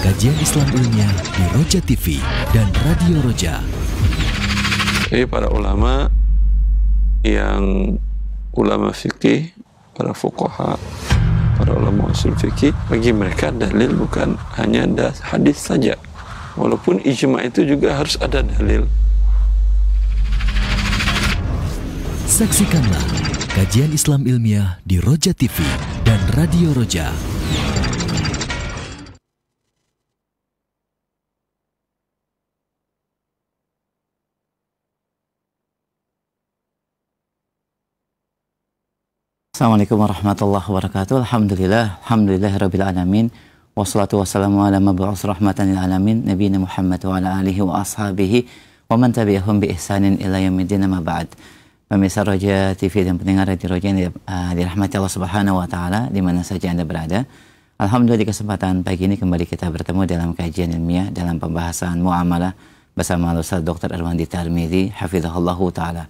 Kajian Islam Ilmiah di Roja TV dan Radio Roja. Jadi para ulama yang ulama fikih, para fuqaha, para ulama usul fikih, bagi mereka dalil bukan hanya hadis saja. Walaupun ijma itu juga harus ada dalil. Saksikanlah kajian Islam Ilmiah di Roja TV dan Radio Roja. Assalamualaikum warahmatullahi wabarakatuh. Alhamdulillahirabbil alamin. Wassalatu wassalamu ala mab'uts rahmatan lil alamin nabiyina Muhammad wa ala alihi wa ashabihi wa man tabi'ahum bi ihsanin ila yaumiddin, ma ba'd. Pemirsa Roja TV dan pendengar Radio Roja yang dirahmati Allah Subhanahu wa taala di mana saja Anda berada. Alhamdulillah di kesempatan pagi ini kembali kita bertemu dalam kajian ilmiah dalam pembahasan muamalah bersama Ustaz Dr. Irwandi Tarmizi hafizahullahu taala.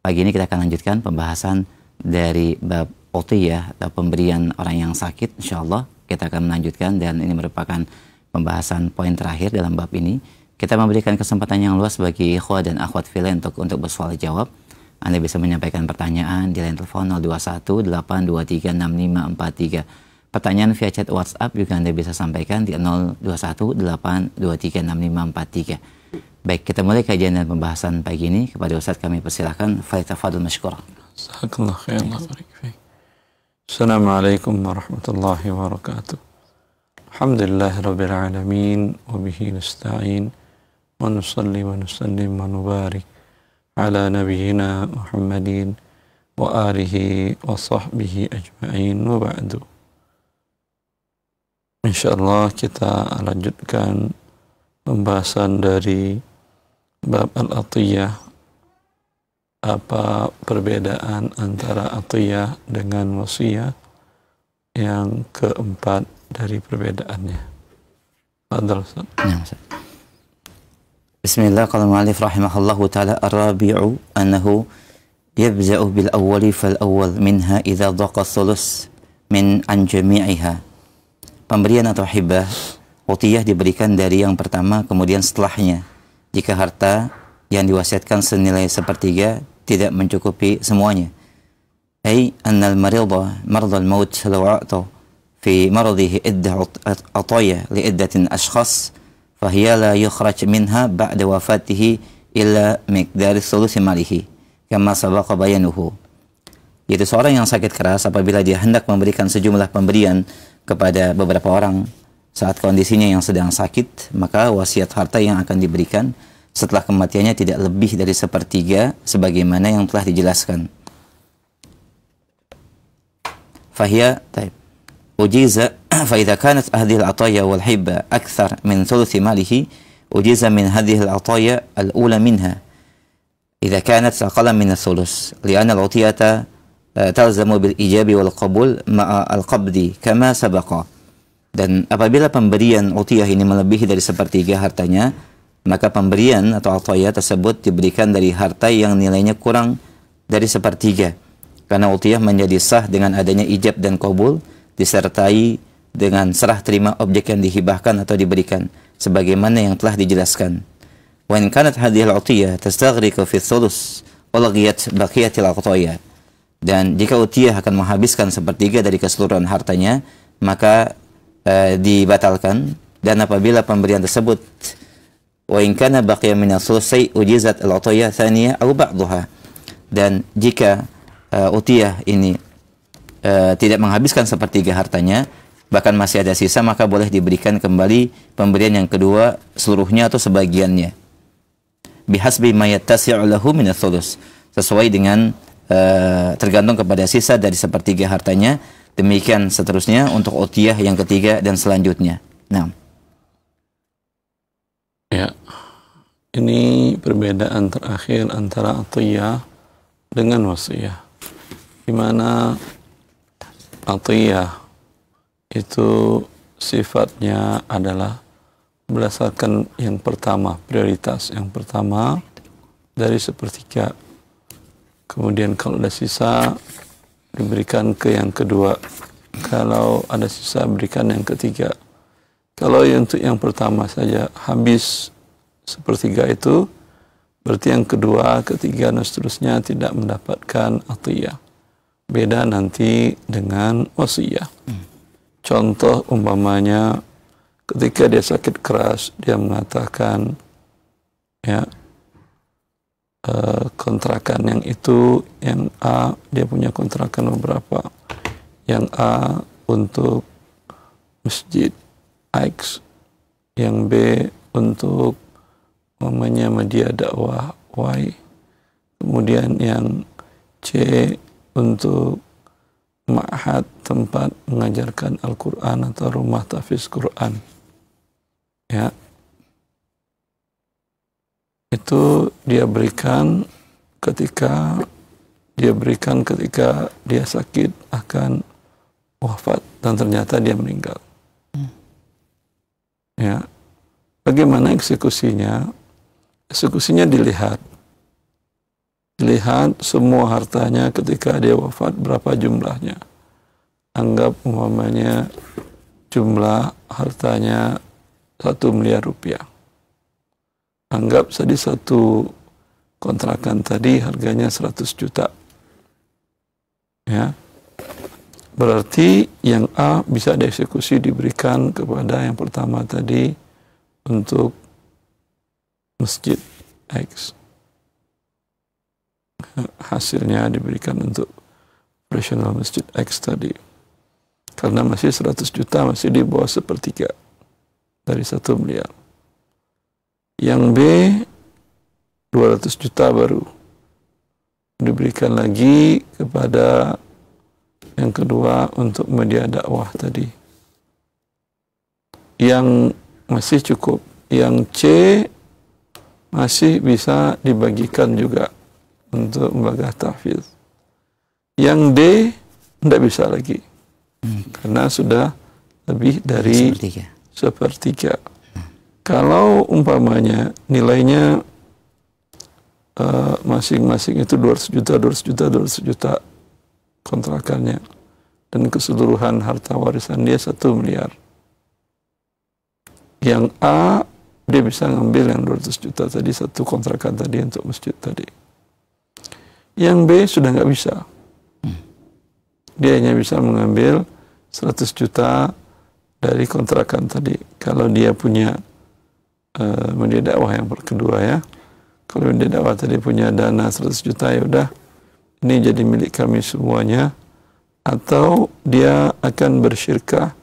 Pagi ini kita akan lanjutkan pembahasan dari bab utiyah atau pemberian orang yang sakit. Insyaallah kita akan melanjutkan dan ini merupakan pembahasan poin terakhir dalam bab ini. Kita memberikan kesempatan yang luas bagi ikhwah dan akhwat fillah untuk bersoal jawab. Anda bisa menyampaikan pertanyaan di line telepon 0218236543. Pertanyaan via chat WhatsApp juga Anda bisa sampaikan di 0218236543. Baik, kita mulai kajian dan pembahasan pagi ini. Kepada Ustaz kami persilahkan, falyatafadhal mashkura. Jazakallahu khairan. Assalamualaikum warahmatullahi wabarakatuh. Alhamdulillahirabbil alamin wa bihi nasta'in wa nusalli wa nusallim wa nubarik ala nabiyyina Muhammadin wa alihi wa sahbihi ajma'in wa ba'du. Insyaallah kita lanjutkan pembahasan dari bab al-atiyah. Apa perbedaan antara atiyah dengan wasiyah, yang keempat dari perbedaannya. Fadhal Ustaz. Bismillah, qala mu'allif rahimahullahu ta'ala ar-rabi'u annahu yabza'u bil awwali fal awwal minha idza dhaqa thuluth min an jami'iha. Pemberian atau hibah utiyah diberikan dari yang pertama kemudian setelahnya jika harta yang diwasiatkan senilai sepertiga tidak mencukupi semuanya. Ay annal marida mardal maut law a'ta fi maradihi iddah ataya li iddatin ashkhas fahiya la yukhraj minha ba'da wafatihi illa miqdar thuluth malihi kama sabaqa bayanuhu. Yaitu seorang yang sakit keras apabila dia hendak memberikan sejumlah pemberian kepada beberapa orang saat kondisinya yang sedang sakit, maka wasiat harta yang akan diberikan setelah kematiannya tidak lebih dari sepertiga sebagaimana yang telah dijelaskan. Fahiya ujiza fa idza kanat hadhihi al-ataya wal hibba akthar min thuluth malihi ujiza min hadhihi al-ataya al-ula minha idza kanat aqalla min al-thuluth li'anna al-utiyata talzamu bil ijabi wal qabul ma'a al-qabdi kama sabaqa. Dan apabila pemberian utiyah ini melebihi dari sepertiga hartanya, maka pemberian atau atiyah tersebut diberikan dari harta yang nilainya kurang dari sepertiga. Karena utiyah menjadi sah dengan adanya ijab dan qabul disertai dengan serah terima objek yang dihibahkan atau diberikan sebagaimana yang telah dijelaskan. Wa in kanat hadhihi al-utiyah tastaghriqu fi thuluth wa laghiyat baqiyatil atiyah. Dan jika utiyah akan menghabiskan sepertiga dari keseluruhan hartanya, maka dibatalkan. Dan apabila pemberian tersebut wa in kana baqiya min as-thulutsai ujizat al-atiyah tsaniyah aw ba'daha. Dan jika utiyah ini tidak menghabiskan sepertiga hartanya, bahkan masih ada sisa, maka boleh diberikan kembali pemberian yang kedua seluruhnya atau sebagiannya. Bihasbi ma yattasi'u lahu min ats-thuluts, sesuai dengan tergantung kepada sisa dari sepertiga hartanya. Demikian seterusnya untuk utiyah yang ketiga dan selanjutnya. Nah, ya, ini perbedaan terakhir antara atiyah dengan wasiyah, di mana atiyah itu sifatnya adalah berdasarkan yang pertama, prioritas yang pertama dari sepertiga, kemudian kalau ada sisa diberikan ke yang kedua, Kalau ada sisa berikan yang ketiga. Kalau untuk yang pertama saja habis sepertiga itu, berarti yang kedua, ketiga dan seterusnya tidak mendapatkan atiyah. Beda nanti dengan wasiyah. Contoh umpamanya ketika dia sakit keras, dia mengatakan ya kontrakan yang itu, yang A dia punya kontrakan beberapa, yang A untuk masjid X, yang B untuk umpamanya media dakwah Y, kemudian yang C untuk ma'had, tempat mengajarkan Al-Quran atau rumah tahfiz Quran. Ya, itu dia berikan ketika dia sakit akan wafat dan ternyata dia meninggal. Ya, bagaimana eksekusinya? Eksekusinya dilihat semua hartanya ketika dia wafat berapa jumlahnya. Anggap umpamanya jumlah hartanya 1 miliar rupiah. Anggap tadi satu kontrakan tadi harganya 100 juta. Ya. Berarti yang A bisa dieksekusi, diberikan kepada yang pertama tadi untuk masjid X. Hasilnya diberikan untuk operasional masjid X tadi. Karena masih 100 juta, masih di bawah sepertiga dari 1 miliar. Yang B 200 juta baru diberikan lagi kepada yang kedua untuk media dakwah tadi. Yang masih cukup. Yang C masih bisa dibagikan juga untuk lembaga tahfiz. Yang D tidak bisa lagi. Karena sudah lebih dari sepertiga. Kalau umpamanya nilainya masing-masing itu 200 juta kontrakannya, dan keseluruhan harta warisan dia 1 miliar. Yang A dia bisa ngambil yang 200 juta tadi, satu kontrakan tadi untuk masjid tadi. Yang B sudah nggak bisa. Dia hanya bisa mengambil 100 juta dari kontrakan tadi. Kalau dia punya media dakwah yang kedua ya. Kalau media dakwah tadi punya dana 100 juta, ya udah ini jadi milik kami semuanya. Atau dia akan bersyirkah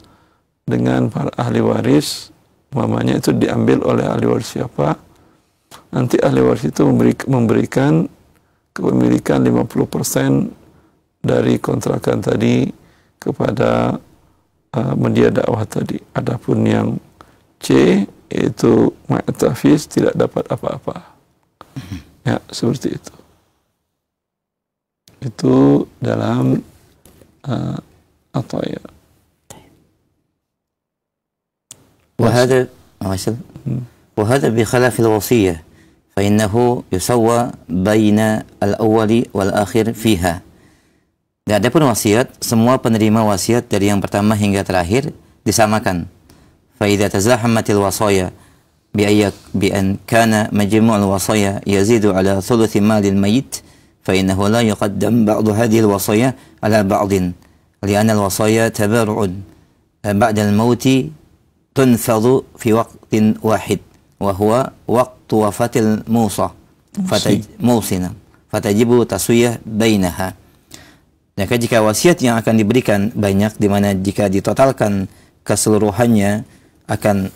dengan para ahli waris, mamanya itu diambil oleh ahli waris siapa, nanti ahli waris itu memberikan kepemilikan 50% dari kontrakan tadi kepada media dakwah tadi. Adapun yang C yaitu ma'tafis tidak dapat apa-apa. Ya, seperti itu. Itu dalam ataya. وهذا بخلاف الوصية فإنه يسوى بين الأول والآخر فيها. Dan adapun wasiat, semua penerima wasiat dari yang pertama hingga terakhir disamakan. فإذا تزاحمت الوصايا بأن كان مجموع الوصايا يزيد على ثلث مال الميت فإنه لا يقدم بعض هذه الوصايا على بعض لأن الوصايا تبرع بعد الموت تنفذ في وقت واحد وهو وقت وفاة الموصى فتجب تسوية بينها. Maka jika wasiat yang akan diberikan banyak, di mana jika ditotalkan keseluruhannya akan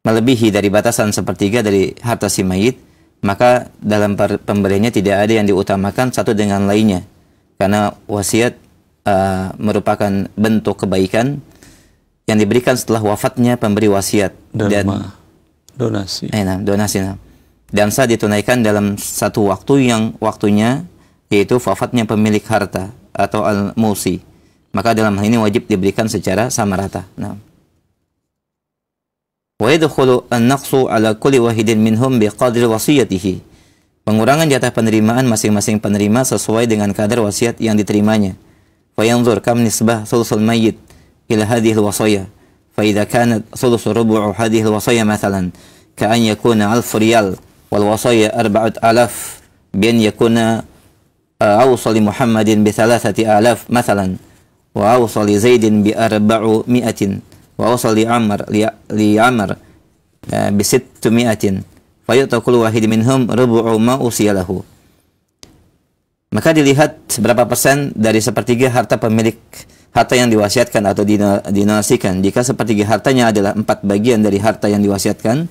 melebihi dari batasan sepertiga dari harta si mayit, maka dalam pemberiannya tidak ada yang diutamakan satu dengan lainnya, karena wasiat merupakan bentuk kebaikan yang diberikan setelah wafatnya pemberi wasiat dan donasi. Dan saat ditunaikan dalam satu waktu yang waktunya yaitu wafatnya pemilik harta atau al-musi, maka dalam hal ini wajib diberikan secara sama rata. Wa yadkhulu an-naqsu ala kulli wahidin minhum biqadri wasiyatihi. Pengurangan jatah penerimaan masing-masing penerima sesuai dengan kadar wasiat yang diterimanya. فينظر كم نسبة ثلث الميت إلى هذه الوصية. فإذا كانت ثلث ربع هذه الوصية مثلا كأن يكون 1000 ريال والوصية 4000 بأن يكون أوصى لمحمد ب3000 مثلا، وأوصى لزيد ب400، وأوصى لعمر ب600، فيؤتى كل واحد منهم ربع ما أوصي له. Maka dilihat berapa persen dari sepertiga harta pemilik harta yang diwasiatkan atau dinasikan. Jika sepertiga hartanya adalah 4 bagian dari harta yang diwasiatkan,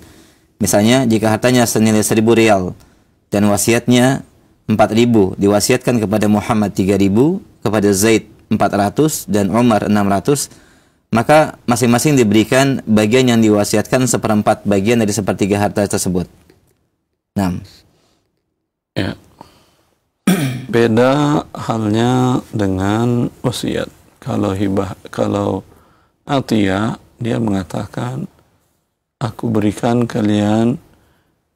misalnya jika hartanya senilai 1000 rial dan wasiatnya 4.000, diwasiatkan kepada Muhammad 3.000, kepada Zaid 400 dan Umar 600, maka masing-masing diberikan bagian yang diwasiatkan 1/4 bagian dari sepertiga harta tersebut. Nah, ya. Beda halnya dengan wasiat. Kalau hibah, kalau atiyah, dia mengatakan, aku berikan kalian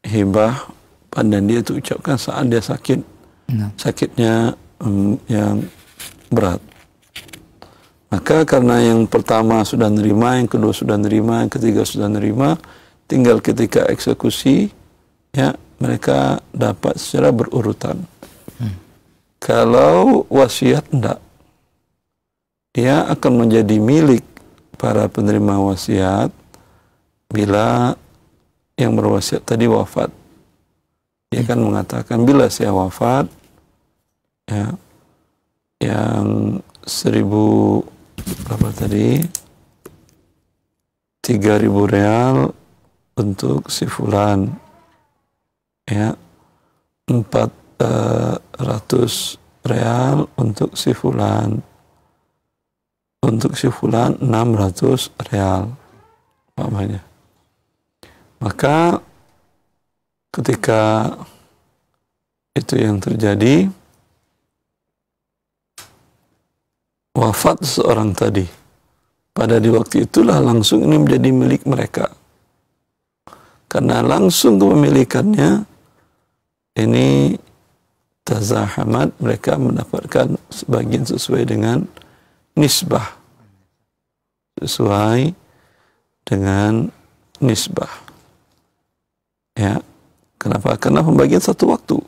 hibah, dan dia itu ucapkan saat dia sakit, sakitnya yang berat. Maka karena yang pertama sudah nerima, yang kedua sudah nerima, yang ketiga sudah nerima, tinggal ketika eksekusi, ya mereka dapat secara berurutan. Kalau wasiat enggak, dia akan menjadi milik para penerima wasiat bila yang berwasiat tadi wafat. Dia akan mengatakan, bila saya wafat, ya, yang 1000 berapa tadi, 3.000 real untuk si fulan, ya, 400 real untuk si fulan, untuk si fulan 600 real, umpamanya. Maka ketika itu yang terjadi, wafat seorang tadi, pada di waktu itulah langsung ini menjadi milik mereka. Karena langsung kepemilikannya ini tazahamat, mereka mendapatkan sebagian sesuai dengan nisbah, sesuai dengan nisbah. Ya, kenapa? Karena pembagian satu waktu.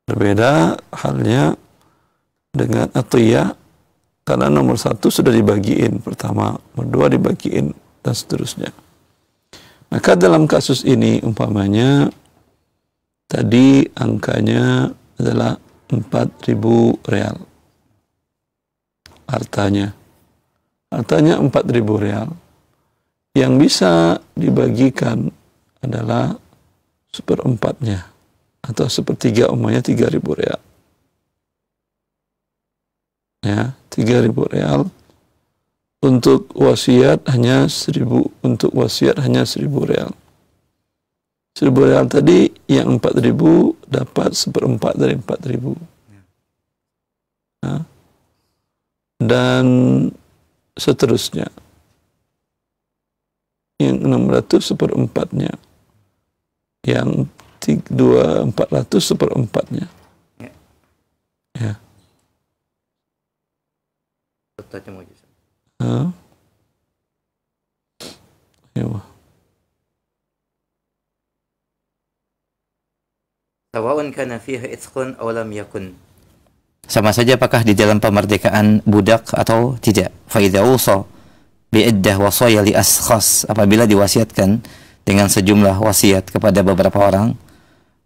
Berbeda halnya dengan atiyah, karena nomor 1 sudah dibagiin pertama, nomor 2 dibagiin, dan seterusnya. Maka dalam kasus ini umpamanya tadi angkanya adalah 4.000 real. Hartanya 4.000 real. Yang bisa dibagikan adalah 1/4-nya atau 1/3, umpamanya 3.000 real. Ya, 3.000 real. Untuk wasiat hanya 1.000, untuk wasiat hanya 1.000 real. 1.000 real tadi yang 4.000 dapat 1/4 dari 4.000. Nah, dan seterusnya. Yang 600 1/4-nya. Yang 400 1/4-nya. Ya. Ya. Sama saja apakah di dalam pemerdekaan budak atau tidak. Fa idza usa bi iddah wasaya li askhas, apabila diwasiatkan dengan sejumlah wasiat kepada beberapa orang,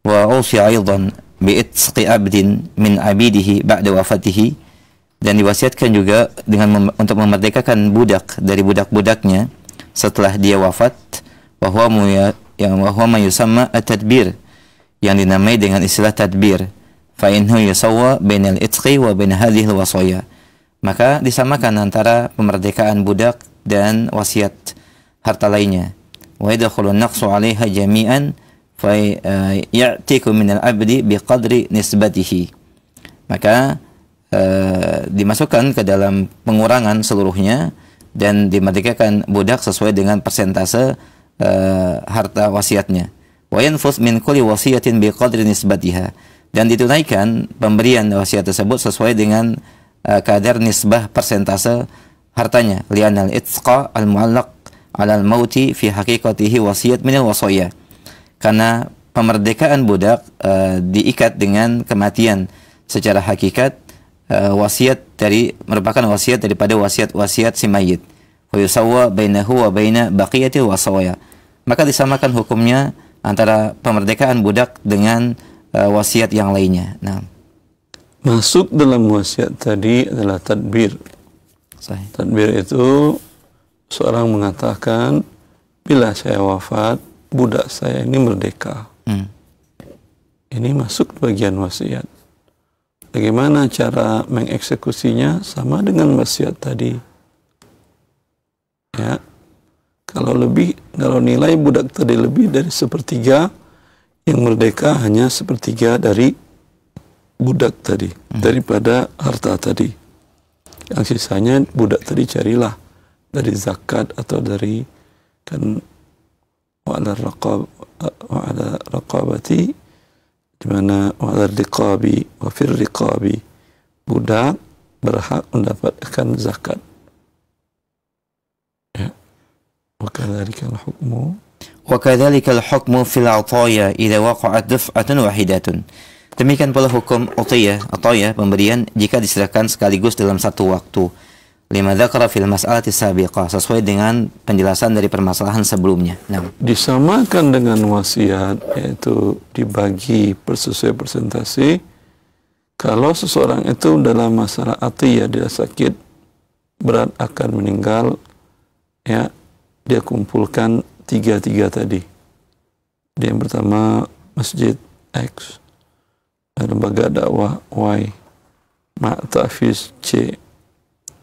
wa usiya aidan bi itqi abdin min abidihi ba'da wafatihi, dan diwasiatkan juga dengan untuk memerdekakan budak dari budak-budaknya setelah dia wafat, wa huwa yusamma at-tadbir, yang dinamai dengan istilah tadbir. Fa innahu yusawwa bainal itqi wa bain hadhihi al-wasaya, maka disamakan antara pemerdekaan budak dan wasiat harta lainnya. Wa yadkhulu an-naqsu 'alaiha jami'an fa ya'tiku min al-'abdi biqadri nisbatihi, maka dimasukkan ke dalam pengurangan seluruhnya dan dimerdekakan budak sesuai dengan persentase harta wasiatnya. Wa yanfus min kulli wasiyatin biqadri nisbatiha, dan ditunaikan pemberian wasiat tersebut sesuai dengan kadar nisbah persentase hartanya. Li'anal itqa al-mu'allaq 'ala al-mauti fi haqiqatihi wasiyat min al-wasaya. Karena pemerdekaan budak diikat dengan kematian secara hakikat, wasiat merupakan wasiat daripada wasiat-wasiat si mayit. Wa yusawwa bainahu wa baina baqiyatil wasaya. Maka disamakan hukumnya antara pemerdekaan budak dengan wasiat yang lainnya. Nah, masuk dalam wasiat tadi adalah tadbir. sahih. Tadbir itu seorang mengatakan, bila saya wafat, budak saya ini merdeka. Ini masuk bagian wasiat. Bagaimana cara mengeksekusinya? Sama dengan wasiat tadi. Ya, kalau nilai budak tadi lebih dari sepertiga, yang merdeka hanya sepertiga dari budak tadi, daripada harta tadi. Yang sisanya budak tadi carilah dari zakat atau dari kan wa'ala raqabati, di mana wa'ala riqabi wa fir riqabi, budak berhak mendapatkan zakat. Ya. Wa kadzalikal hukmu hukmu fil 'ataya idza waqa'at daf'atan wahidatun. Demikian pula hukum atiyah, pemberian jika diserahkan sekaligus dalam satu waktu. Lima dzakara fil mas'alati sabiqah, sesuai dengan penjelasan dari permasalahan sebelumnya. Nah, disamakan dengan wasiat, yaitu dibagi sesuai persentase. Kalau seseorang itu dalam masalah atiyah, dia sakit berat akan meninggal, ya, dia kumpulkan tiga tadi. Dia yang pertama masjid X, lembaga dakwah Y, Ma'tafiz C.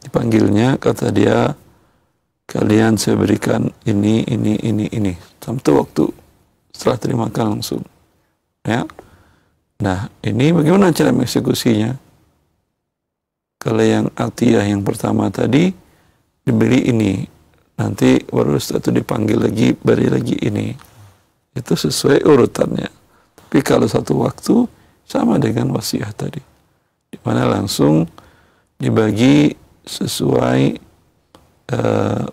Dipanggilnya, kata dia, kalian saya berikan ini. Sampai waktu setelah terimakan langsung. Ya. Nah, ini bagaimana cara mengeksekusinya? Kalau yang atiyah yang pertama tadi diberi ini, nanti baru setelah itu dipanggil lagi, beri lagi ini. Itu sesuai urutannya. Tapi kalau satu waktu sama dengan wasiat tadi, di mana langsung dibagi sesuai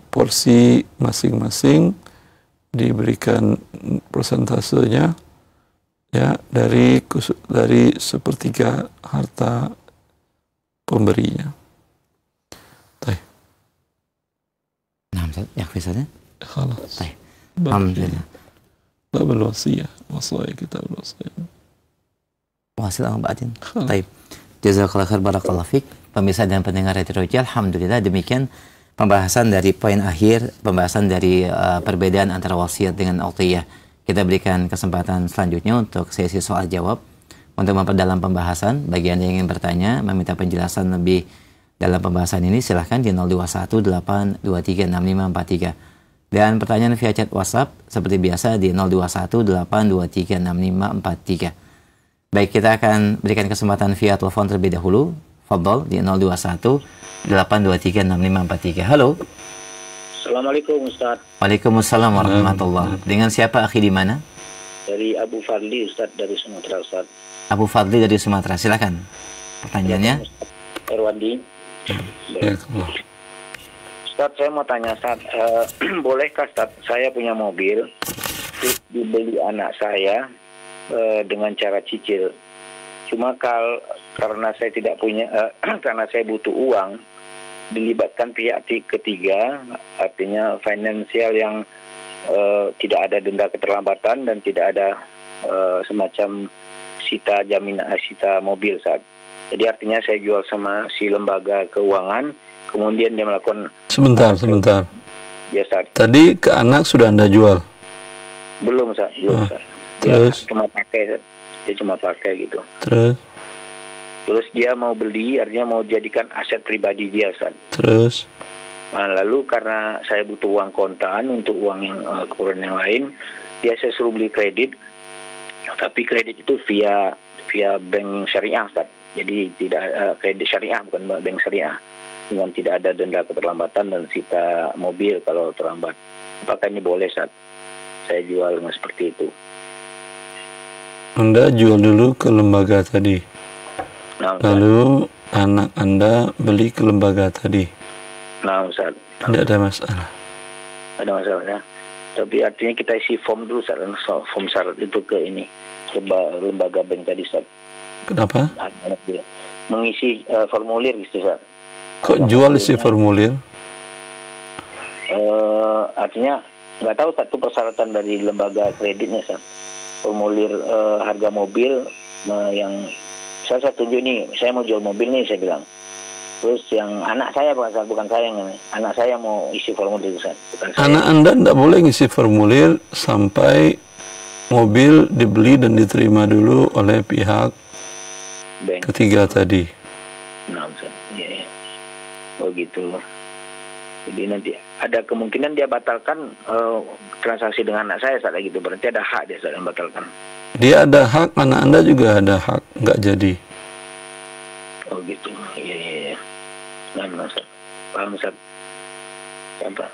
porsi masing-masing, diberikan persentasenya, ya, dari sepertiga harta pemberinya. Baik. nah, yakfi saja. Khalas. Baik. Alhamdulillah. Babul wasiyah, wasaya kitab wasiyah. Wasil batin. Baik. Jazakallahu khair, barakallahu fik. Pemirsa dan pendengar Radio Roja, alhamdulillah demikian pembahasan dari poin akhir, pembahasan dari perbedaan antara wasiat dengan atiyah. Kita berikan kesempatan selanjutnya untuk sesi soal jawab. Untuk memperdalam pembahasan, bagi Anda yang ingin bertanya, meminta penjelasan lebih dalam pembahasan ini, silahkan di 0218236543. Dan pertanyaan via chat WhatsApp seperti biasa di 0218236543. Baik, kita akan berikan kesempatan via telepon terlebih dahulu. Fadhol di 0218236543. Halo. Assalamualaikum Ustaz. Waalaikumsalam warahmatullah. Dengan siapa akhi di mana? Dari Abu Fadli Ustaz, dari Sumatera Ustaz. Abu Fadli dari Sumatera, silakan. Pertanyaannya? Erwandi. Ya, Ustaz, saya mau tanya Ustaz, bolehkah Ustaz saya punya mobil dibeli anak saya dengan cara cicil? Cuma karena saya tidak punya, karena saya butuh uang, dilibatkan pihak ketiga, artinya finansial yang tidak ada denda keterlambatan dan tidak ada semacam sita jaminan, sita mobil saat. Jadi artinya saya jual sama si lembaga keuangan, kemudian dia melakukan. Sebentar. Ya Ustaz. Tadi ke anak sudah Anda jual? Belum Ustaz, Ustaz. Terus? Dia cuma pakai gitu. Terus dia mau beli, artinya mau jadikan aset pribadi dia, Ustaz. Terus? Nah, lalu karena saya butuh uang kontan untuk uang yang keperluan yang lain, dia saya suruh beli kredit. Tapi kredit itu via bank syariah, Ustaz. Jadi tidak kredit syariah, bukan bank syariah. Dengan tidak ada denda keterlambatan dan sita mobil kalau terlambat. Apakah ini boleh, Ustaz? Saya jual dengan seperti itu. Anda jual dulu ke lembaga tadi. Nah, lalu anak Anda beli ke lembaga tadi. Nah, Ustaz. Tidak ada masalah. Ada masalahnya. Tapi artinya kita isi form dulu, Ustaz. Form syarat itu ke ini. Lembaga bank tadi, Ustaz. Kenapa? Mengisi formulir gitu, Ustaz. Kok jual isi formulir? Artinya nggak tahu satu persyaratan dari lembaga kreditnya, Ustaz. Formulir harga mobil yang saya tunjuk nih, saya mau jual mobil nih, saya bilang. Terus yang anak saya bukan saya yang anak saya mau isi formulir, Ustaz. Bukan saya. Anak Anda tidak boleh ngisi formulir sampai mobil dibeli dan diterima dulu oleh pihak bank ketiga tadi. Nah, Ustaz. Ya. Oh gitu. Jadi nanti ada kemungkinan dia batalkan transaksi dengan anak saya saat gitu. Berarti ada hak dia saat membatalkan. Dia ada hak, anak Anda juga ada hak, nggak jadi. Oh gitu. Iya. Nah, Ustaz. Paham, Ustaz. Sampai.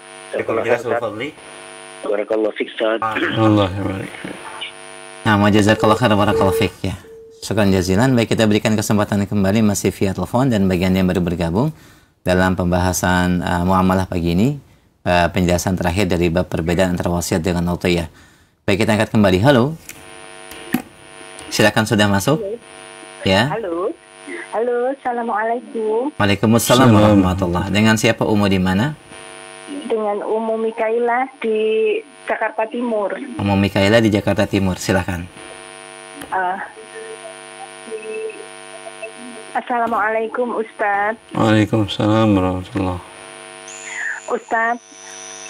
Barakallahu fiik, Ustaz. Allah barik. Nah, jazakallahu khairan barakallahu fiik ya. Syukran jazilan. Baik, kita berikan kesempatan kembali masih via telepon dan bagian yang baru bergabung dalam pembahasan muamalah pagi ini, penjelasan terakhir dari bab perbedaan antara wasiat dengan autiyah. Baik, kita angkat kembali. Halo. Silakan, sudah masuk. Ya. Halo. Assalamualaikum. Waalaikumsalam warahmatullahi. Dengan siapa Umu di mana? Dengan Umu Mikaila di Jakarta Timur. Umu Mikaila di Jakarta Timur. Silakan. Assalamualaikum Ustadz. Waalaikumsalam warahmatullahi. Ustadz,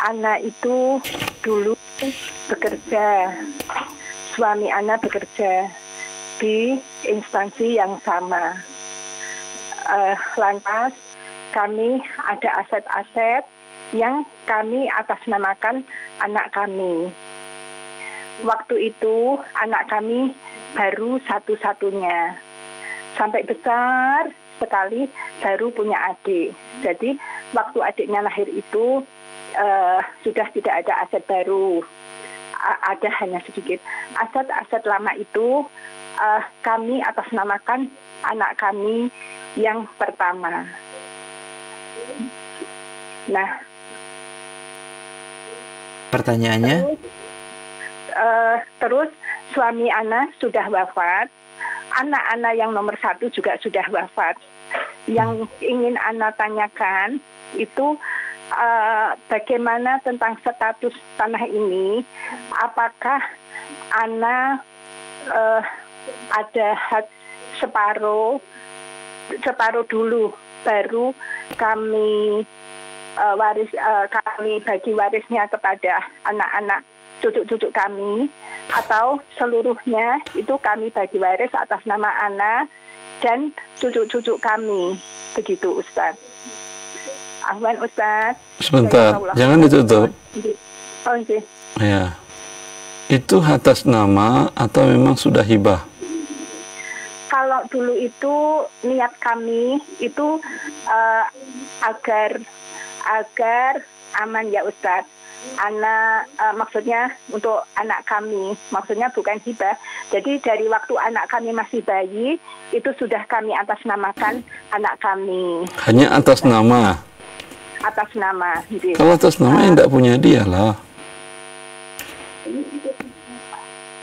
anak itu dulu bekerja, suami anak bekerja di instansi yang sama. Lantas kami ada aset-aset yang kami atasnamakan anak kami. Waktu itu anak kami baru satu-satunya. Sampai besar sekali baru punya adik. Jadi waktu adiknya lahir itu sudah tidak ada aset baru. Ada hanya sedikit. Aset-aset lama itu kami atasnamakan anak kami yang pertama. Nah, pertanyaannya? Terus suami anak sudah wafat. Anak-anak yang nomor 1 juga sudah wafat. Yang ingin anak tanyakan itu bagaimana tentang status tanah ini? Apakah anak ada hak separuh dulu, baru kami kami bagi warisnya kepada anak-anak cucu-cucu kami, atau seluruhnya itu kami bagi waris atas nama anak dan cucu-cucu kami. Begitu, Ustaz. Ahwan, Ustaz. Sebentar, jangan ditutup. Oh, okay. Ya. Itu atas nama atau memang sudah hibah? Kalau dulu itu niat kami itu agar aman ya Ustaz. Anak maksudnya untuk anak kami, maksudnya bukan hibah. Jadi dari waktu anak kami masih bayi itu sudah kami atasnamakan anak kami. Hanya atas nama. Atas nama. Gitu. Kalau atas nama yang tidak punya dia lah.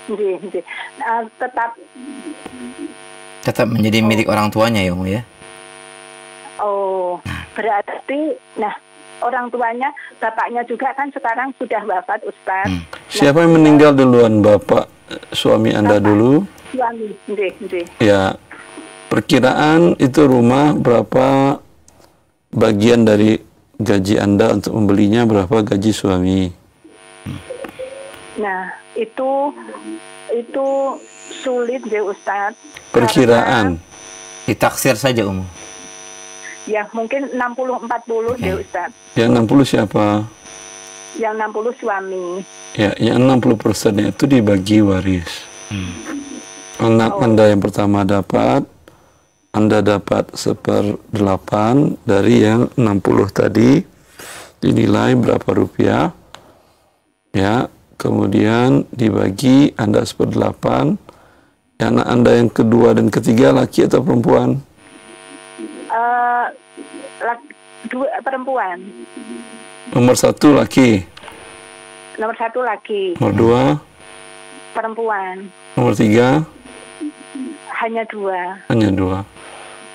Gitu. Tetap menjadi milik orang tuanya ya, Umu ya. Oh, berarti orang tuanya, bapaknya juga kan sekarang sudah wafat, Ustaz. Siapa yang meninggal duluan, bapak suami Anda dulu? Suami, Ya, perkiraan itu rumah berapa bagian dari gaji Anda untuk membelinya, berapa gaji suami? Nah, itu sulit deh Ustaz. Perkiraan. Ditaksir saja, Umu. Ya, mungkin 60-40 deh Ustaz. Yang 60 siapa? Yang 60 suami. Ya, yang 60% itu dibagi waris. Anak Anda yang pertama dapat, Anda dapat 1/8 dari yang 60 tadi, dinilai berapa rupiah, ya, kemudian dibagi, Anda 1/8, anak Anda yang kedua dan ketiga laki atau perempuan? perempuan. Nomor 1 laki. Nomor 1 laki. Nomor 2. Perempuan. Nomor 3. Hanya 2. Hanya 2.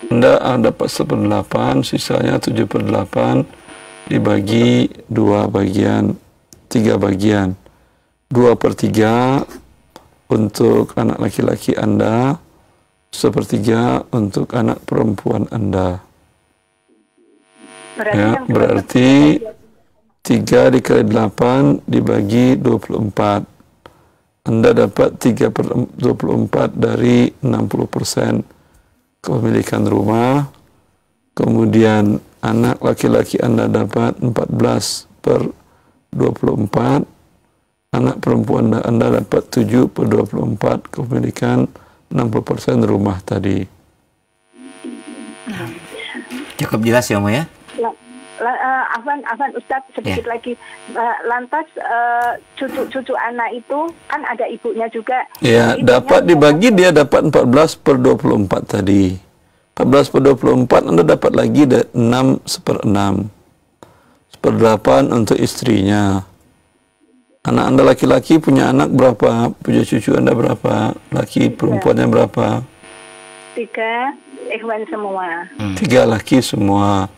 Anda dapat 1/8, sisanya 7/8 dibagi 2 bagian, 3 bagian. 2/3 untuk anak laki-laki Anda, 1/3 untuk anak perempuan Anda. Berarti 3 dikali 8 dibagi 24. Anda dapat 3/24 dari 60% kepemilikan rumah. Kemudian anak laki-laki Anda dapat 14/24. Anak perempuan Anda dapat 7/24 kepemilikan 60% rumah tadi. Cukup jelas ya, Om ya? Afwan Ustadz, sedikit lagi. Lantas cucu anak itu kan ada ibunya juga. Ya, dapat dibagi, dia dapat 14/24 tadi. 14/24 Anda dapat lagi 6/6. 1/8 untuk istrinya. Anak Anda laki-laki punya anak berapa? Punya cucu Anda berapa? Laki, perempuannya berapa? 3, ikhwan semua. 3 laki semua.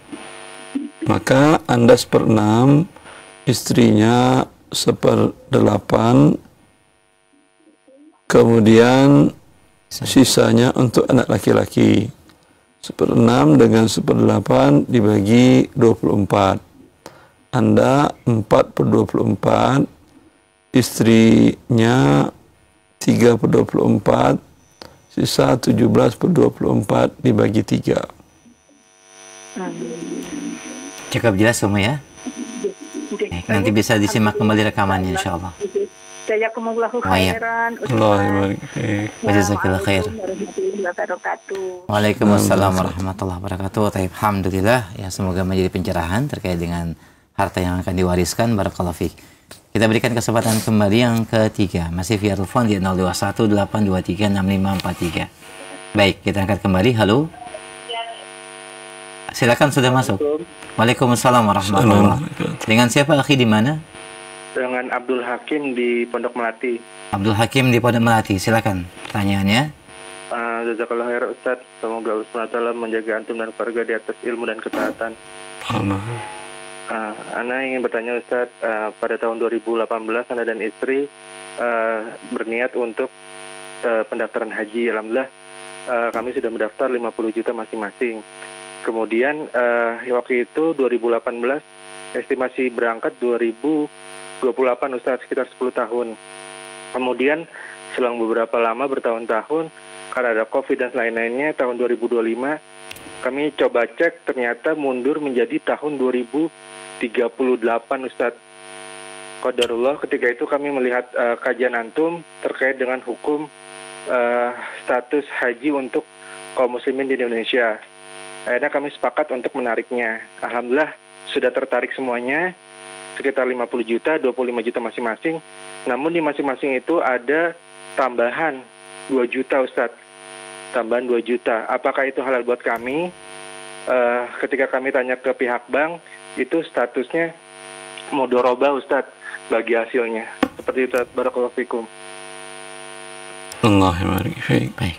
Maka Anda 1/6, istrinya 1/8, kemudian sisanya untuk anak laki-laki. 1/6 dengan 1/8 dibagi 24. Anda 4/24, istrinya 3/24, sisa 17/24 dibagi 3. Cukup jelas semua ya? Nanti bisa disimak kembali rekamannya insyaAllah. Jazakumullahu khairan. Jazakallahu khair. Waalaikumsalam warahmatullahi wabarakatuh. Alhamdulillah ya, semoga menjadi pencerahan terkait dengan harta yang akan diwariskan. Barakallahu fiik. Kita berikan kesempatan kembali yang ketiga. Masih via telepon di 0218236543. Baik, kita angkat kembali. Halo. Silakan, sudah masuk. Waalaikumsalam warahmatullahi wabarakatuh. Dengan siapa, akhi, di mana? Dengan Abdul Hakim di Pondok Melati. Abdul Hakim di Pondok Melati, silakan pertanyaannya. Jazakallah khair Ustaz. Semoga Allah SWT menjaga antum dan keluarga di atas ilmu dan ketaatan. Ana ingin bertanya Ustaz, pada tahun 2018 Ana dan istri berniat untuk pendaftaran haji. Alhamdulillah kami sudah mendaftar 50 juta masing-masing. Kemudian waktu itu 2018 estimasi berangkat 2028 Ustaz, sekitar 10 tahun. Kemudian selang beberapa lama bertahun-tahun karena ada Covid dan lain-lainnya, tahun 2025 kami coba cek, ternyata mundur menjadi tahun 2038 Ustaz. Qadarullah, ketika itu kami melihat kajian antum terkait dengan hukum status haji untuk kaum muslimin di Indonesia. Akhirnya kami sepakat untuk menariknya. Alhamdulillah sudah tertarik semuanya, sekitar 50 juta, 25 juta masing-masing. Namun di masing-masing itu ada tambahan 2 juta Ustadz. Tambahan 2 juta. Apakah itu halal buat kami? Ketika kami tanya ke pihak bank, itu statusnya mudharabah Ustadz bagi hasilnya. Seperti itu, barakallahu fikum. Allahumma baik.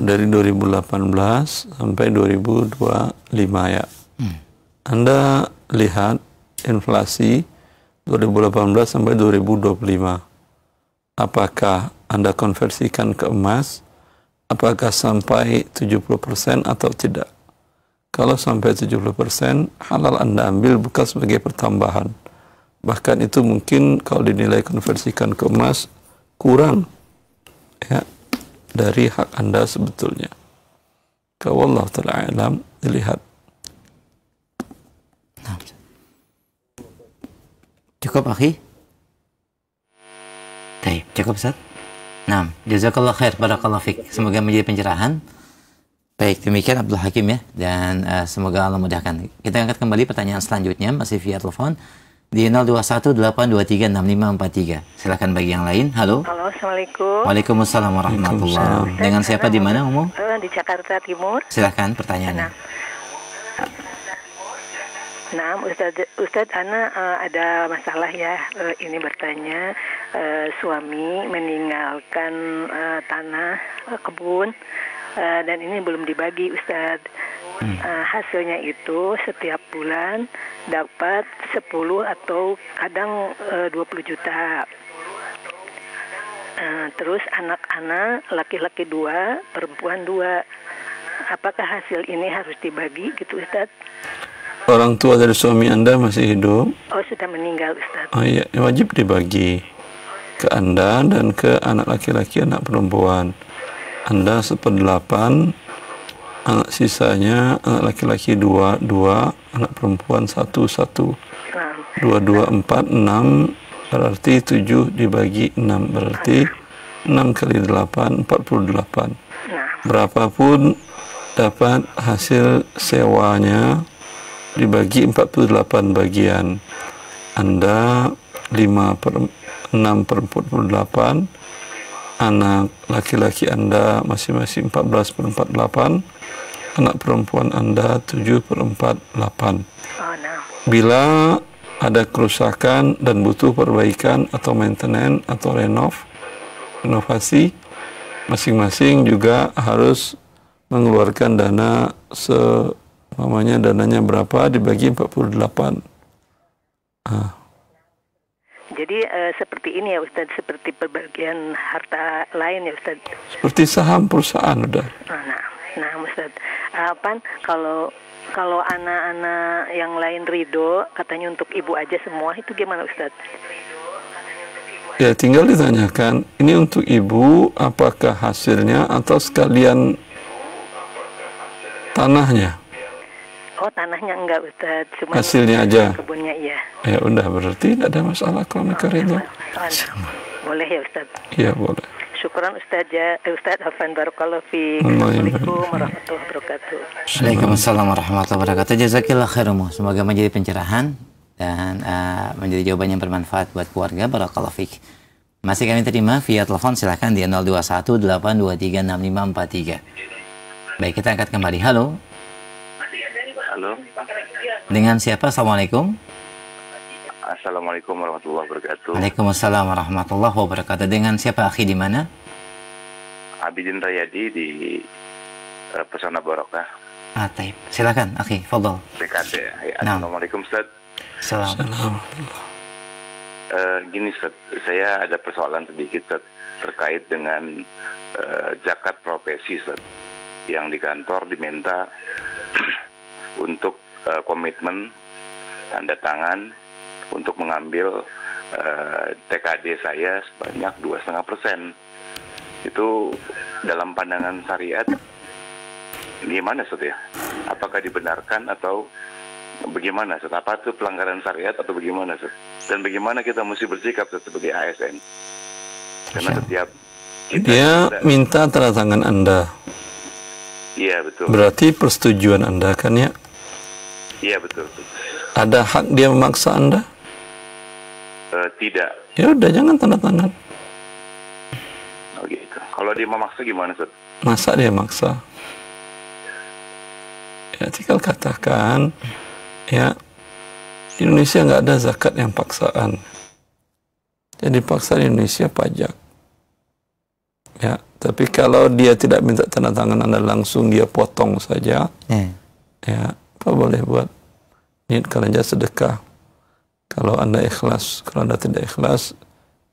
Dari 2018 sampai 2025 ya. Anda lihat inflasi 2018 sampai 2025. Apakah Anda konversikan ke emas? Apakah sampai 70% atau tidak? Kalau sampai 70%, halal Anda ambil bukan sebagai pertambahan. Bahkan itu mungkin kalau dinilai konversikan ke emas kurang ya dari hak Anda sebetulnya. Kalau Allah Ta'ala alam, dilihat. Cukup, akhi? Baik, cukup, Ustaz? Nah, jazakallah khair, barakallahu fiik. Semoga menjadi pencerahan. Baik, demikian Abdul Hakim ya, dan semoga Allah mudahkan. Kita angkat kembali pertanyaan selanjutnya, masih via telepon di 0218236543. Silakan bagi yang lain. Halo. Halo, Assalamualaikum. Waalaikumsalam warahmatullahi wabarakatuh. Dengan siapa di mana, Umu? Di Jakarta Timur. Silakan pertanyaannya. Nah, Ustadz, Ana ada masalah ya. Ini bertanya, suami meninggalkan tanah kebun dan ini belum dibagi, Ustadz. Hasilnya itu setiap bulan dapat 10 atau kadang 20 juta. Terus anak-anak laki-laki 2, perempuan 2. Apakah hasil ini harus dibagi gitu, Ustadz? Orang tua dari suami Anda masih hidup? Oh, sudah meninggal, Ustadz. Oh iya, wajib dibagi ke Anda dan ke anak laki-laki, anak perempuan. Anda 1/8, anak sisanya anak laki-laki 2, anak perempuan 1. 2, 4, 6, berarti 7 dibagi 6, berarti 6 kali 8, 48. Berapapun dapat hasil sewanya dibagi 48 bagian. Anda 6/48, anak laki-laki Anda masing-masing 14/48, anak perempuan Anda 7/48. Bila ada kerusakan dan butuh perbaikan atau maintenance atau renovasi, masing-masing juga harus mengeluarkan dana dananya berapa dibagi 48. Jadi seperti ini ya Ustadz, seperti perbagian harta lain ya Ustadz. Seperti saham perusahaan udah. Nah Ustadz, kalau anak-anak yang lain ridho, katanya untuk ibu aja semua, itu gimana Ustadz? Ya tinggal ditanyakan, ini untuk ibu apakah hasilnya atau sekalian tanahnya? Oh, tanahnya enggak Ustadz, cuma hasilnya aja. Kebunnya iya. Ya udah, berarti tidak ada masalah kalau mereka ridho. Boleh ya Ustadz? Iya boleh. Syukran Ustadz Afan Barakallahu Fi. Assalamualaikum warahmatullahi wabarakatuh. Waalaikumsalam warahmatullahi wabarakatuh. Jazakillah khairum. Semoga menjadi pencerahan dan menjadi jawaban yang bermanfaat buat keluarga. Barakallahu Fik. Masih kami terima via telepon, silahkan di 0218236543. Baik, kita angkat kembali. Halo. Halo. Dengan siapa? Assalamualaikum. Assalamualaikum warahmatullahi wabarakatuh. Waalaikumsalam warahmatullahi wabarakatuh. Dengan siapa, akhi, di mana? Abidin Rayadi di Pesona Barokah. Taib. Silakan, akhi, fadhol. PKT. Ya. Assalamualaikum Ustaz. Assalamualaikum. Gini Ustaz, saya ada persoalan sedikit Ustaz, terkait dengan zakat profesi Ustaz. Yang di kantor diminta untuk komitmen tanda tangan untuk mengambil TKD saya sebanyak 2,5%. Itu dalam pandangan syariat gimana Ustaz ya? Apakah dibenarkan atau bagaimana Ustaz? Apa itu pelanggaran syariat atau bagaimana Ustaz? Dan bagaimana kita mesti bersikap Ustaz, sebagai ASN? Karena setiap dia minta tanda tangan Anda. Iya betul. Berarti persetujuan Anda kan ya? Iya betul. Ada hak dia memaksa Anda? Tidak. Ya udah, jangan tanda tangan. Oh gitu. Kalau dia memaksa gimana Ustaz? Masa dia maksa? Ya tinggal katakan, ya di Indonesia nggak ada zakat yang paksaan. Jadi paksa di Indonesia pajak. Ya, tapi kalau dia tidak minta tanda tangan Anda langsung, dia potong saja. Ya, apa boleh buat? Niat kalian sedekah. Kalau Anda ikhlas, kalau Anda tidak ikhlas,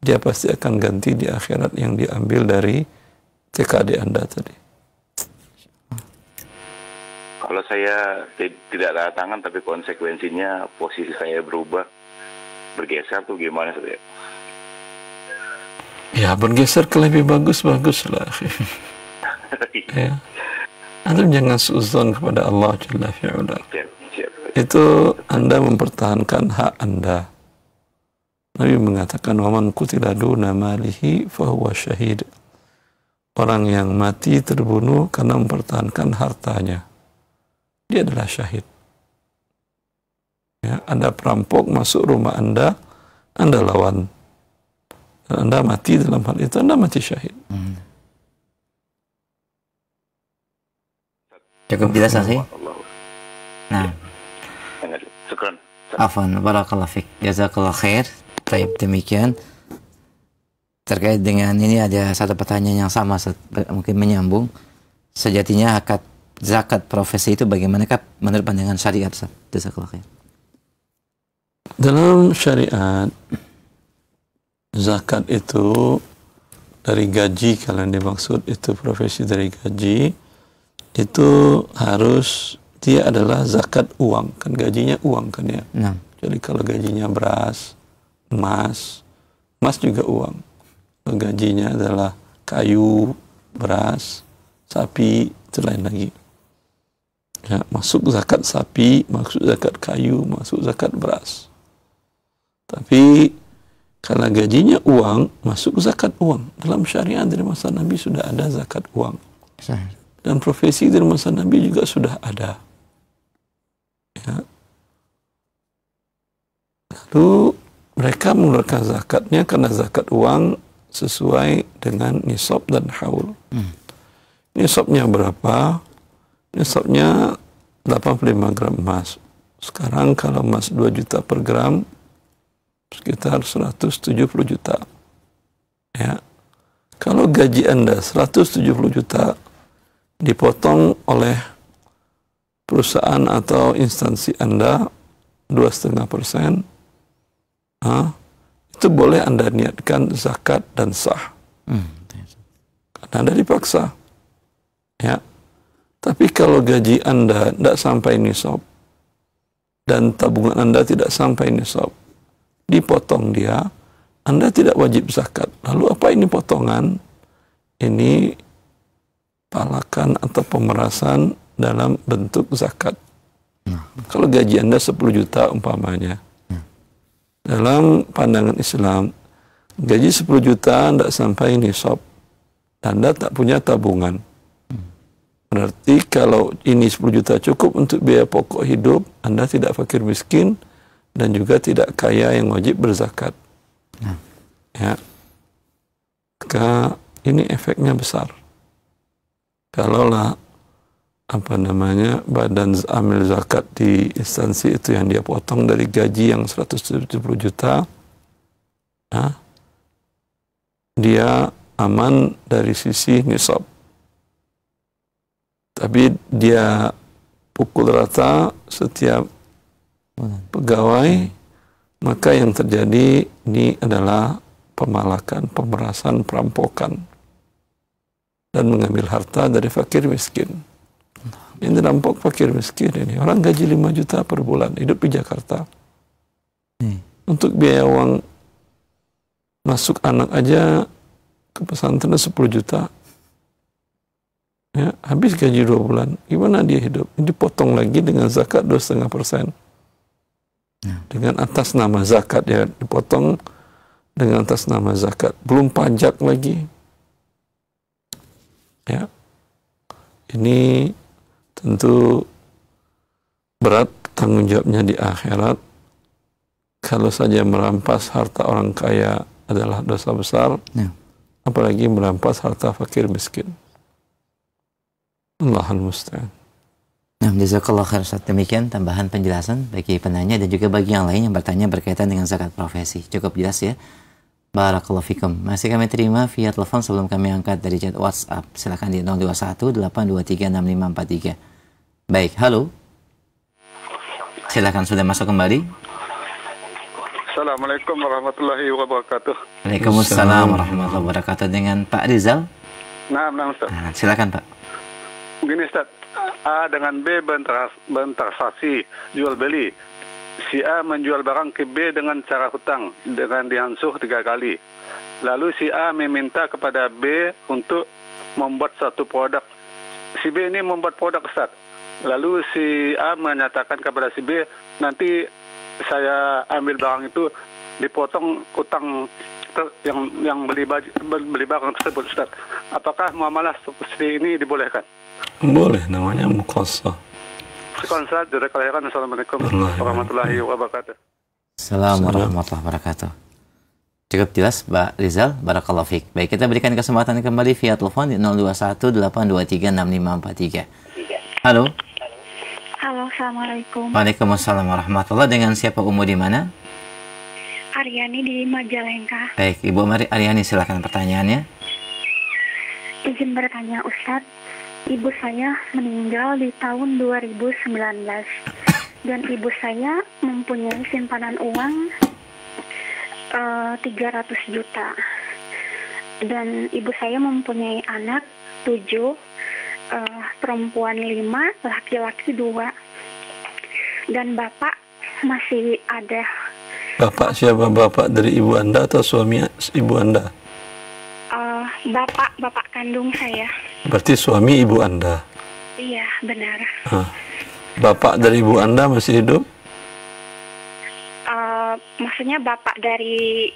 dia pasti akan ganti di akhirat yang diambil dari TKD Anda tadi. Kalau saya tidak tanda tangan, tapi konsekuensinya posisi saya berubah, bergeser tuh gimana Ustaz? Ya, bergeser ke lebih bagus lah. Ya. Antum jangan suudzon kepada Allah Jalla fi'ala. Itu Anda mempertahankan hak Anda. Nabi mengatakan, "Waman qutila duna malihi fahuwa syahid." Orang yang mati terbunuh karena mempertahankan hartanya, dia adalah syahid. Ya, ada perampok masuk rumah Anda lawan. Dan Anda mati dalam hal itu, Anda mati syahid. Cukup jelas sih? Nah. Afwan, barakallahu fiik. Jazakallah khair. Baik, demikian. Terkait dengan ini ada satu pertanyaan yang sama, mungkin menyambung. Sejatinya zakat profesi itu bagaimanakah menurut pandangan syariat? Jazakallah khair. Dalam syariat, zakat itu dari gaji, kalau yang dimaksud itu profesi dari gaji, itu harus dia adalah zakat uang, kan gajinya uang kan ya. Nah. Jadi kalau gajinya beras, emas juga uang. Kalau gajinya adalah kayu, beras, sapi, itu lain lagi. Ya, masuk zakat sapi, masuk zakat kayu, masuk zakat beras. Tapi kalau gajinya uang, masuk zakat uang. Dalam syariat dari masa Nabi sudah ada zakat uang. Dan profesi dari masa Nabi juga sudah ada. Ya. Lalu mereka mengeluarkan zakatnya karena zakat uang sesuai dengan nisab dan haul. Nisabnya berapa? Nisabnya 85 gram emas. Sekarang kalau emas 2 juta per gram, sekitar 170 juta. Ya. Kalau gaji Anda 170 juta dipotong oleh perusahaan atau instansi Anda 2,5%, itu boleh Anda niatkan zakat dan sah. Karena Anda dipaksa. Ya. Tapi kalau gaji Anda tidak sampai nisab dan tabungan Anda tidak sampai nisab, dipotong dia, Anda tidak wajib zakat. Lalu apa ini potongan? Ini palakan atau pemerasan dalam bentuk zakat. Kalau gaji Anda 10 juta umpamanya, dalam pandangan Islam, gaji 10 juta tidak sampai nisab, Anda tak punya tabungan. Berarti kalau ini 10 juta cukup untuk biaya pokok hidup, Anda tidak fakir miskin dan juga tidak kaya yang wajib berzakat. Ya. Maka ini efeknya besar. Kalaulah badan amil zakat di instansi itu yang dia potong dari gaji yang 170 juta, dia aman dari sisi nisab. Tapi dia pukul rata setiap pegawai, maka yang terjadi ini adalah pemalakan, pemerasan, perampokan, dan mengambil harta dari fakir miskin. Ini rampok fakir miskin ini. Orang gaji 5 juta per bulan, hidup di Jakarta. Untuk biaya uang masuk anak aja ke pesantren 10 juta. Ya, habis gaji 2 bulan. Gimana dia hidup? Ini dipotong lagi dengan zakat 2,5%. Dengan atas nama zakat, ya, dipotong dengan atas nama zakat. Belum pajak lagi. Ya. Ini tentu berat tanggung jawabnya di akhirat. Kalau saja merampas harta orang kaya adalah dosa besar, apalagi merampas harta fakir miskin. Allahul musta'an. Nah, jazakallah khair Ustaz. Demikian tambahan penjelasan bagi penanya dan juga bagi yang lain yang bertanya berkaitan dengan zakat profesi. Cukup jelas ya. Barakallahu fikum. Masih kami terima via telepon sebelum kami angkat dari chat WhatsApp. Silakan di 0218236543. Baik, halo. Silakan, sudah masuk kembali. Assalamualaikum warahmatullahi wabarakatuh. Waalaikumsalam warahmatullahi wabarakatuh. Dengan Pak Rizal. Nah, Ustaz. Nah, silakan Pak. Begini Ustaz, A dengan B bertransaksi jual beli. Si A menjual barang ke B dengan cara hutang dengan diansuh 3 kali. Lalu si A meminta kepada B untuk membuat satu produk. Si B ini membuat produk Ustaz. Lalu si A menyatakan kepada si B, nanti saya ambil barang itu dipotong utang yang beli barang tersebut Ustaz. Apakah muamalah seperti ini dibolehkan? Boleh, namanya muqassah. Sekolah Ustaz, jazakallahu khairan. Assalamualaikum warahmatullahi wabarakatuh. Assalamualaikum warahmatullahi wabarakatuh. Cukup jelas Pak Rizal, barakallahu fiik. Baik, kita berikan kesempatan kembali via telepon di 0218236543. Halo. Halo, assalamualaikum. Waalaikumsalam warahmatullahi. Dengan siapa, Umu di mana? Aryani di Majalengka. Baik, Ibu Aryani, silakan pertanyaannya. Izin bertanya Ustadz, ibu saya meninggal di tahun 2019 dan ibu saya mempunyai simpanan uang 300 juta dan ibu saya mempunyai anak 7, perempuan 5, laki-laki 2 dan bapak masih ada. Bapak siapa? Bapak dari ibu Anda atau suami ibu Anda? Bapak kandung saya. Berarti suami ibu Anda? Iya, benar. Bapak dari ibu Anda masih hidup? Maksudnya bapak dari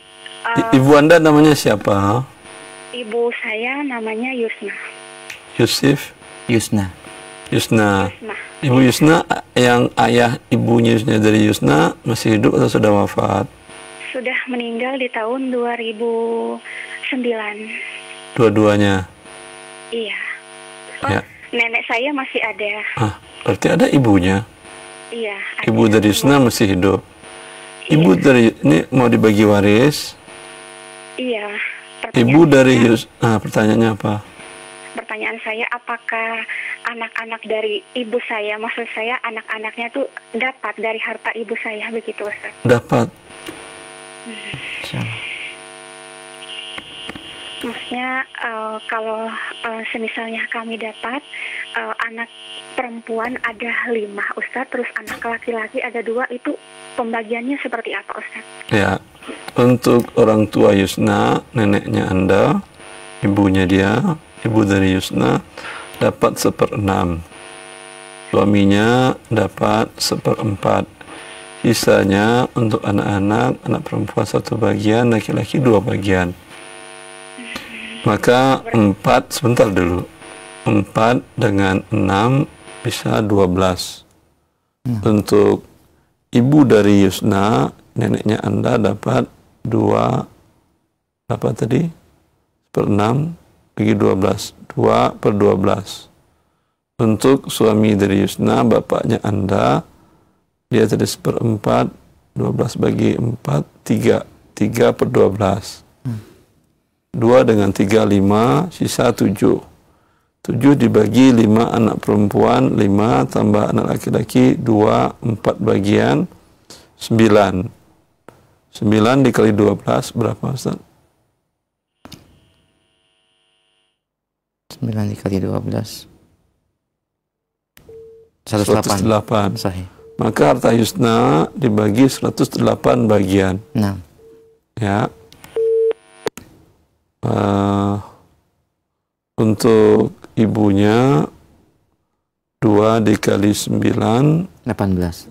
Ibu Anda namanya siapa? Ibu saya namanya Yusna. Yusna. Ibu Yusna, yang ayah ibunya Yusna dari Yusna masih hidup atau sudah wafat? Sudah meninggal di tahun 2009. Dua-duanya? Iya. Ya. Nenek saya masih ada. Berarti ada ibunya? Iya. Ibu dari Yusna masih hidup? Ibu dari ini mau dibagi waris? Iya. Ibu dari Yusna, pertanyaannya apa? Pertanyaan saya, apakah anak-anak dari ibu saya, maksud saya anak-anaknya tuh dapat dari harta ibu saya, begitu Ustaz? Dapat. Maksudnya kalau semisalnya kami dapat anak perempuan ada 5 Ustaz, terus anak laki-laki ada 2, itu pembagiannya seperti apa Ustaz? Ya, untuk orang tua Yusna, neneknya Anda, ibunya dia, ibu dari Yusna, dapat 1/6. Suaminya dapat 1/4. Sisanya untuk anak-anak, anak perempuan 1 bagian, laki-laki 2 bagian. Maka 4, sebentar dulu, 4 dengan 6 bisa 12. Untuk ibu dari Yusna, neneknya Anda dapat 2, dapat tadi 1/6 bagi 12, 2/12. Untuk suami dari Yusna, bapaknya Anda, dia tadi 1/4, 12 bagi 4, 3, 3/12. 2 dengan 3, 5, sisa 7. 7 dibagi 5 anak perempuan, 5 tambah anak laki-laki, 2, 4 bagian, 9. 9 dikali 12 berapa Ustaz? 9 dikali 12 108. Sahih. Maka harta Yusna dibagi 108 bagian. Ya. Untuk ibunya 2 dikali 9 18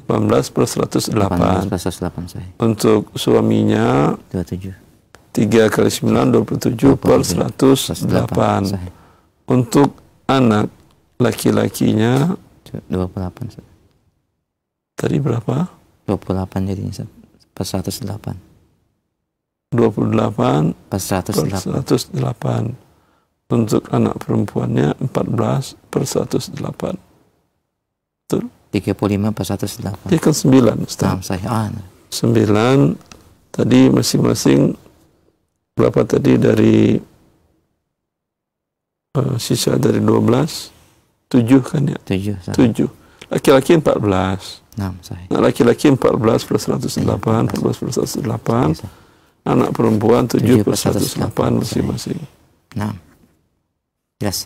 plus 108. 18 sahih. Untuk suaminya 27. 3 kali 9 27 per 108. Untuk anak laki-lakinya 28. Tadi berapa? 28 jadinya per 108. 28 per 108. Untuk anak perempuannya 14 per 108. Betul? 35 per 108. Dia kan 9 Ustaz. 9 tadi masing-masing berapa tadi dari sisa dari 12? 7 kan ya? 7. Laki-laki 14. Nah, laki-laki 14 plus 108, 14 plus 108. Anak perempuan 7 plus 108 masing-masing. Nah, jelas.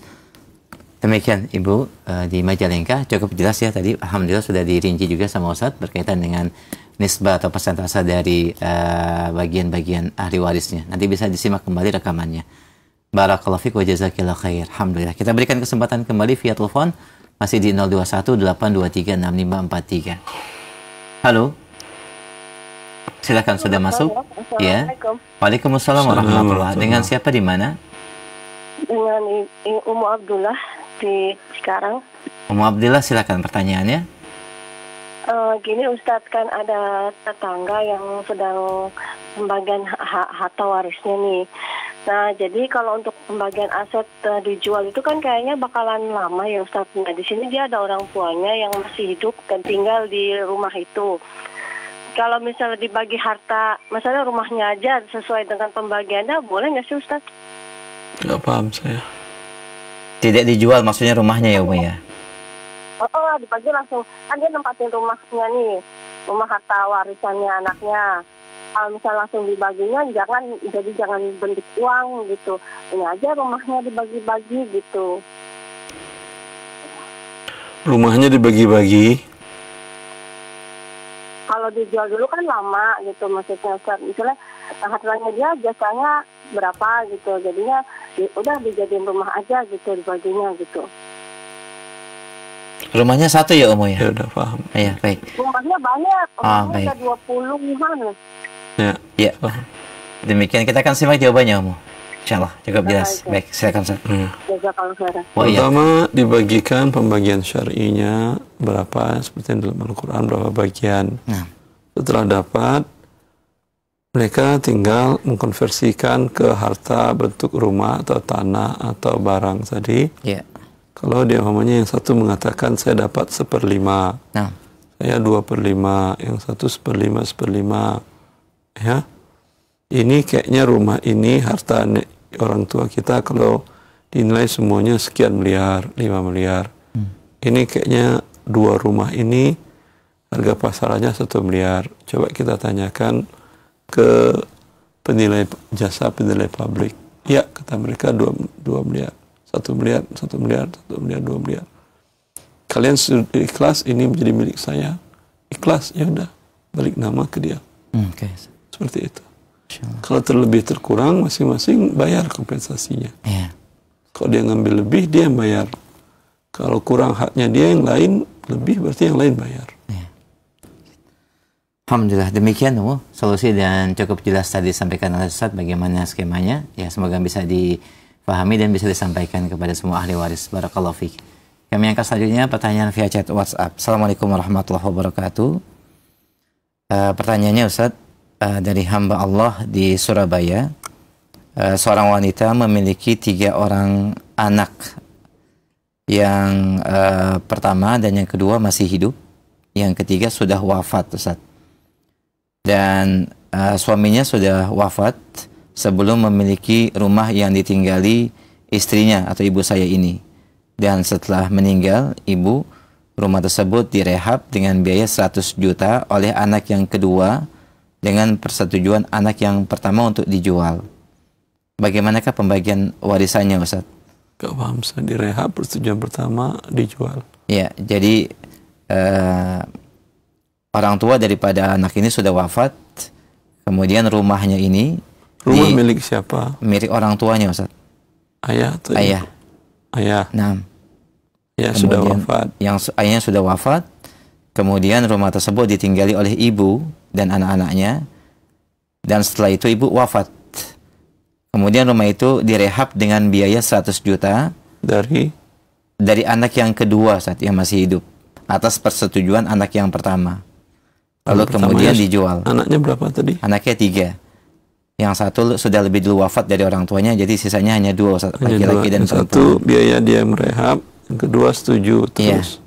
Demikian Ibu di Majalengka, cukup jelas ya tadi. Alhamdulillah sudah dirinci juga sama Ustadz berkaitan dengan nisbah atau persentase dari bagian-bagian ahli warisnya. Nanti bisa disimak kembali rekamannya. Barakallahu fiik wa jazakillahu khair. Alhamdulillah. Kita berikan kesempatan kembali via telepon masih di 0218236543. Halo. Silakan sudah masuk. Ya. Waalaikumsalam warahmatullahi wabarakatuh. Dengan siapa di mana? Dengan Ummu Abdullah di Cikarang. Ummu Abdullah, silakan pertanyaannya. Gini Ustadz, kan ada tetangga yang sedang pembagian harta warisnya nih. Nah, jadi kalau untuk pembagian aset dijual itu kan kayaknya bakalan lama ya Ustadz. Nah, di sini dia ada orang tuanya yang masih hidup dan tinggal di rumah itu. Kalau misalnya dibagi harta, misalnya rumahnya aja sesuai dengan pembagiannya, boleh nggak sih Ustadz? Nggak paham saya. Tidak dijual maksudnya rumahnya ya Umi ya? Oh, dibagi langsung. Kan dia nempatin rumahnya nih, rumah harta warisannya anaknya. Kalau misalnya langsung dibaginya, jangan bentuk uang gitu. Ini aja rumahnya dibagi-bagi gitu. Rumahnya dibagi-bagi. Kalau dijual dulu kan lama gitu, maksudnya Ustaz. Misalnya hartanya dia jasanya berapa gitu, jadinya udah dijadiin rumah aja gitu, dibaginya gitu. Rumahnya satu ya Om ya? Ya udah paham. Iya, baik. Rumahnya banyak, rumahnya baik. ada 20-an. Ya. Demikian kita akan simak jawabannya Om. Insyaallah cukup jelas. Baik, silakan Ustaz. Pertama dibagikan pembagian syar'inya berapa seperti yang dalam Al-Quran, berapa bagian. Setelah dapat, mereka tinggal mengkonversikan ke harta bentuk rumah atau tanah atau barang tadi. Kalau dia umpamanya yang satu mengatakan saya dapat 1/5, saya 2/5, yang satu 1/5, ya. Ini kayaknya rumah ini harta orang tua kita kalau dinilai semuanya sekian miliar, 5 miliar. Ini kayaknya 2 rumah ini harga pasarannya 1 miliar. Coba kita tanyakan ke penilai jasa penilai publik. Ya, kata mereka 2 miliar. 1 miliar, 1 miliar, 1 miliar, 2 miliar. Kalian sudah ikhlas ini menjadi milik saya? Ikhlas, ya udah, balik nama ke dia. Seperti itu. Kalau terlebih terkurang, masing-masing bayar kompensasinya. Kalau dia ngambil lebih, dia yang bayar. Kalau kurang haknya dia, yang lain lebih, berarti yang lain bayar. Alhamdulillah, demikian solusi dan cukup jelas tadi disampaikan oleh Ustaz bagaimana skemanya. Ya, semoga bisa dipahami dan bisa disampaikan kepada semua ahli waris. Barakallahu fiik. Kami angkat selanjutnya pertanyaan via chat WhatsApp. Assalamualaikum warahmatullahi wabarakatuh. Pertanyaannya Ustaz, dari hamba Allah di Surabaya. Seorang wanita memiliki 3 orang anak. Yang pertama dan yang kedua masih hidup. Yang ketiga sudah wafat Ustaz. Dan suaminya sudah wafat sebelum memiliki rumah yang ditinggali istrinya atau ibu saya ini. Dan setelah meninggal ibu, rumah tersebut direhab dengan biaya 100 juta oleh anak yang kedua dengan persetujuan anak yang pertama untuk dijual. Bagaimanakah pembagian warisannya Ustaz? Gak paham, saya direhab persetujuan pertama dijual. Ya, jadi orang tua daripada anak ini sudah wafat, kemudian rumahnya ini milik siapa? Milik orang tuanya Ustaz. Ayah atau ayah? Ayah. Ya, Kemudian, sudah wafat. Yang ayahnya sudah wafat, kemudian rumah tersebut ditinggali oleh ibu dan anak-anaknya, dan setelah itu ibu wafat. Kemudian rumah itu direhab dengan biaya 100 juta dari anak yang kedua saat yang masih hidup atas persetujuan anak yang pertama. Lalu kemudian dijual. Anaknya berapa tadi? Anaknya 3. Yang satu sudah lebih dulu wafat dari orang tuanya, jadi sisanya hanya 2, laki-laki dan perempuan. Satu biaya dia merehab, yang kedua setuju terus.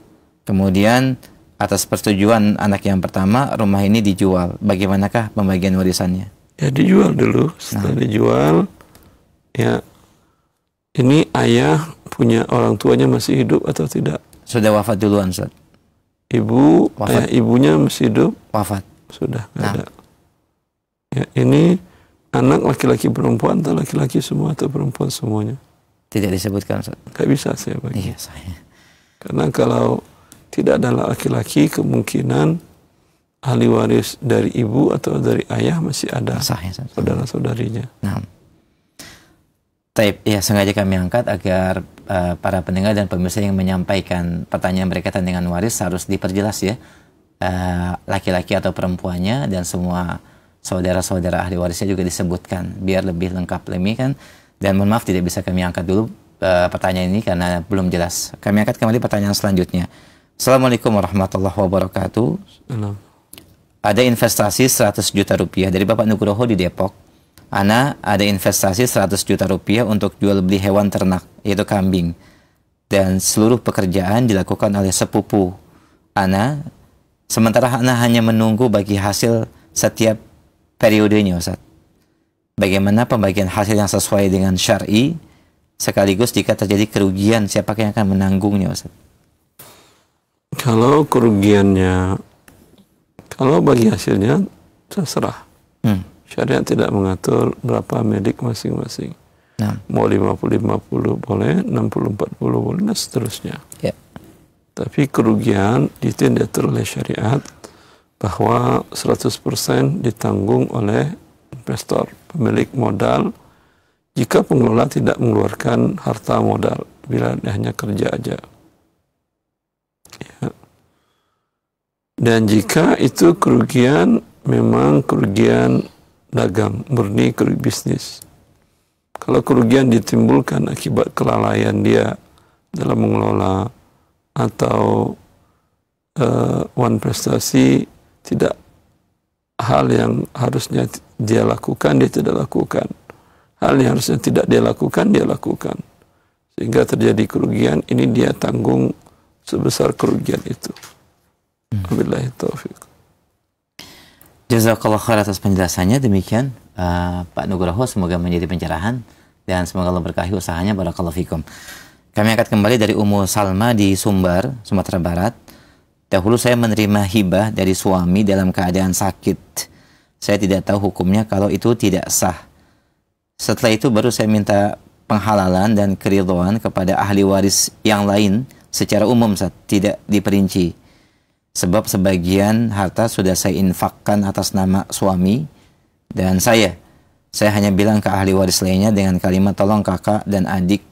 Kemudian atas persetujuan anak yang pertama, rumah ini dijual. Bagaimanakah pembagian warisannya? Ya dijual dulu. Setelah dijual, ya ini ayah punya orang tuanya masih hidup atau tidak? Sudah wafat duluan Ustaz. Ibu, ayah ibunya masih hidup? Wafat. Sudah, nggak ada. Ya, ini anak laki-laki perempuan atau laki-laki semua atau perempuan semuanya? Tidak disebutkan Ustaz. Nggak bisa saya bagi. Iya, saya. Karena kalau tidak ada laki-laki, kemungkinan ahli waris dari ibu atau dari ayah masih ada saudara-saudarinya. Taib, ya sengaja kami angkat agar para pendengar dan pemirsa yang menyampaikan pertanyaan berkaitan dengan waris harus diperjelas ya, laki-laki atau perempuannya, dan semua saudara-saudara ahli warisnya juga disebutkan biar lebih lengkap kan. Dan mohon maaf tidak bisa kami angkat dulu pertanyaan ini karena belum jelas. Kami angkat kembali pertanyaan selanjutnya. Assalamualaikum warahmatullahi wabarakatuh. Ada investasi 100 juta rupiah dari Bapak Nugroho di Depok. Ana ada investasi 100 juta rupiah untuk jual beli hewan ternak, yaitu kambing. Dan seluruh pekerjaan dilakukan oleh sepupu Ana. Sementara Ana hanya menunggu bagi hasil setiap periodenya, Ustaz. Bagaimana pembagian hasil yang sesuai dengan syar'i, sekaligus jika terjadi kerugian, siapa yang akan menanggungnya, Ustaz? Kalau kerugiannya, kalau bagi hasilnya terserah. Syariat tidak mengatur berapa milik masing-masing. Mau 50-50 boleh, 60-40 boleh, dan seterusnya. Tapi kerugian itu yang diatur oleh syariat bahwa 100% ditanggung oleh investor, pemilik modal, jika pengelola tidak mengeluarkan harta modal, bila dia hanya kerja aja. Ya. Dan jika itu kerugian memang kerugian dagang, murni kerugian bisnis. Kalau kerugian ditimbulkan akibat kelalaian dia dalam mengelola atau wan prestasi, tidak hal yang harusnya dia lakukan, dia tidak lakukan. Hal yang harusnya tidak dia lakukan, dia lakukan. Sehingga terjadi kerugian, ini dia tanggung sebesar kerugian itu. Wabillahi taufiq. Jazakallah khair atas penjelasannya. Demikian Pak Nugroho, semoga menjadi pencerahan dan semoga Allah berkahi usahanya. Barakallahu fikum. Kami angkat kembali dari Ummu Salma di Sumbar, Sumatera Barat. Dahulu saya menerima hibah dari suami dalam keadaan sakit. Saya tidak tahu hukumnya kalau itu tidak sah. Setelah itu baru saya minta penghalalan dan keridhaan kepada ahli waris yang lain secara umum, tidak diperinci. Sebab sebagian harta sudah saya infakkan atas nama suami dan saya hanya bilang ke ahli waris lainnya dengan kalimat, tolong kakak dan adik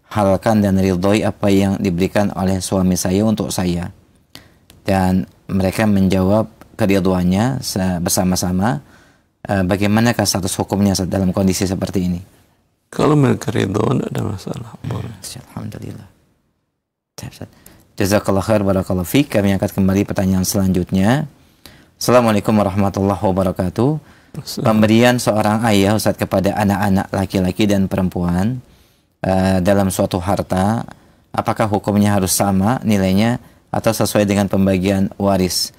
halalkan dan ridhoi apa yang diberikan oleh suami saya untuk saya. Dan mereka menjawab keridhoannya bersama-sama. Bagaimanakah status hukumnya dalam kondisi seperti ini? Kalau mereka ridho, tidak ada masalah, boleh. Alhamdulillah. Jazakallah khair, barakallahu fiik. Kami angkat kembali pertanyaan selanjutnya. Assalamualaikum warahmatullahi wabarakatuh. Pemberian seorang ayah, Ustaz, kepada anak-anak laki-laki dan perempuan dalam suatu harta, apakah hukumnya harus sama nilainya atau sesuai dengan pembagian waris?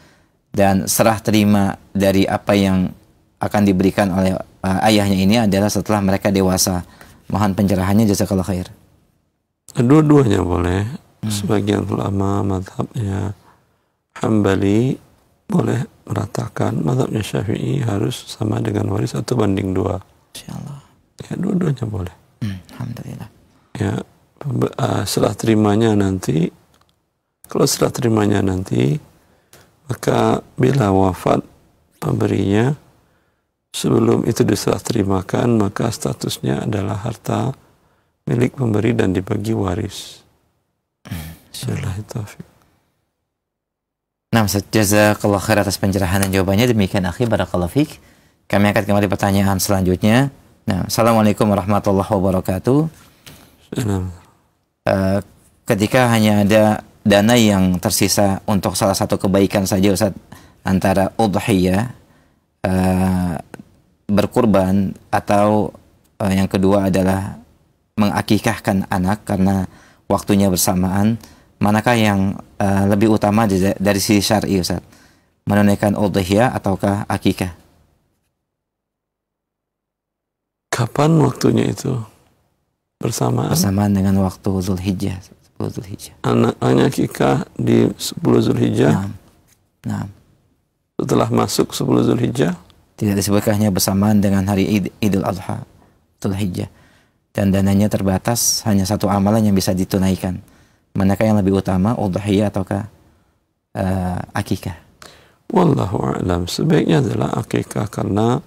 Dan serah terima dari apa yang akan diberikan oleh ayahnya ini adalah setelah mereka dewasa. Mohon pencerahannya, jazakallah khair. Dua-duanya boleh. Sebagian ulama mazhabnya Hambali boleh meratakan, mazhabnya Syafi'i harus sama dengan waris 1:2. Insyaallah. Ya, dua-duanya boleh. Alhamdulillah. Ya, setelah terimanya nanti, kalau setelah terimanya nanti, maka bila wafat pemberinya, sebelum itu diserah terimakan, maka statusnya adalah harta milik pemberi dan dibagi waris. Wabillahi taufiq. Nah, jazakallah khair atas pencerahan dan jawabannya. Demikian akhi, barakallahu fiik. Kami akan kembali pertanyaan selanjutnya. Nah, Assalamualaikum warahmatullahi wabarakatuh. Ketika hanya ada dana yang tersisa untuk salah satu kebaikan saja, Ustaz, antara udhiyah, berkurban, atau yang kedua adalah mengakikahkan anak karena waktunya bersamaan, manakah yang lebih utama dari sisi syar'i, Ustaz? Menunaikan udhiyah ataukah akikah? Kapan waktunya itu? Bersamaan? Bersamaan dengan waktu Zulhijjah. Anaknya akikah di 10 Zulhijjah? Nah. Setelah masuk 10 Zulhijjah? Tidak disebutkannya bersamaan dengan hari Idul Adha, Zulhijjah. Dan dananya terbatas, hanya satu amalan yang bisa ditunaikan. Manakah yang lebih utama, udhiyah ataukah akikah? Wallahu a'lam. Sebaiknya adalah akikah karena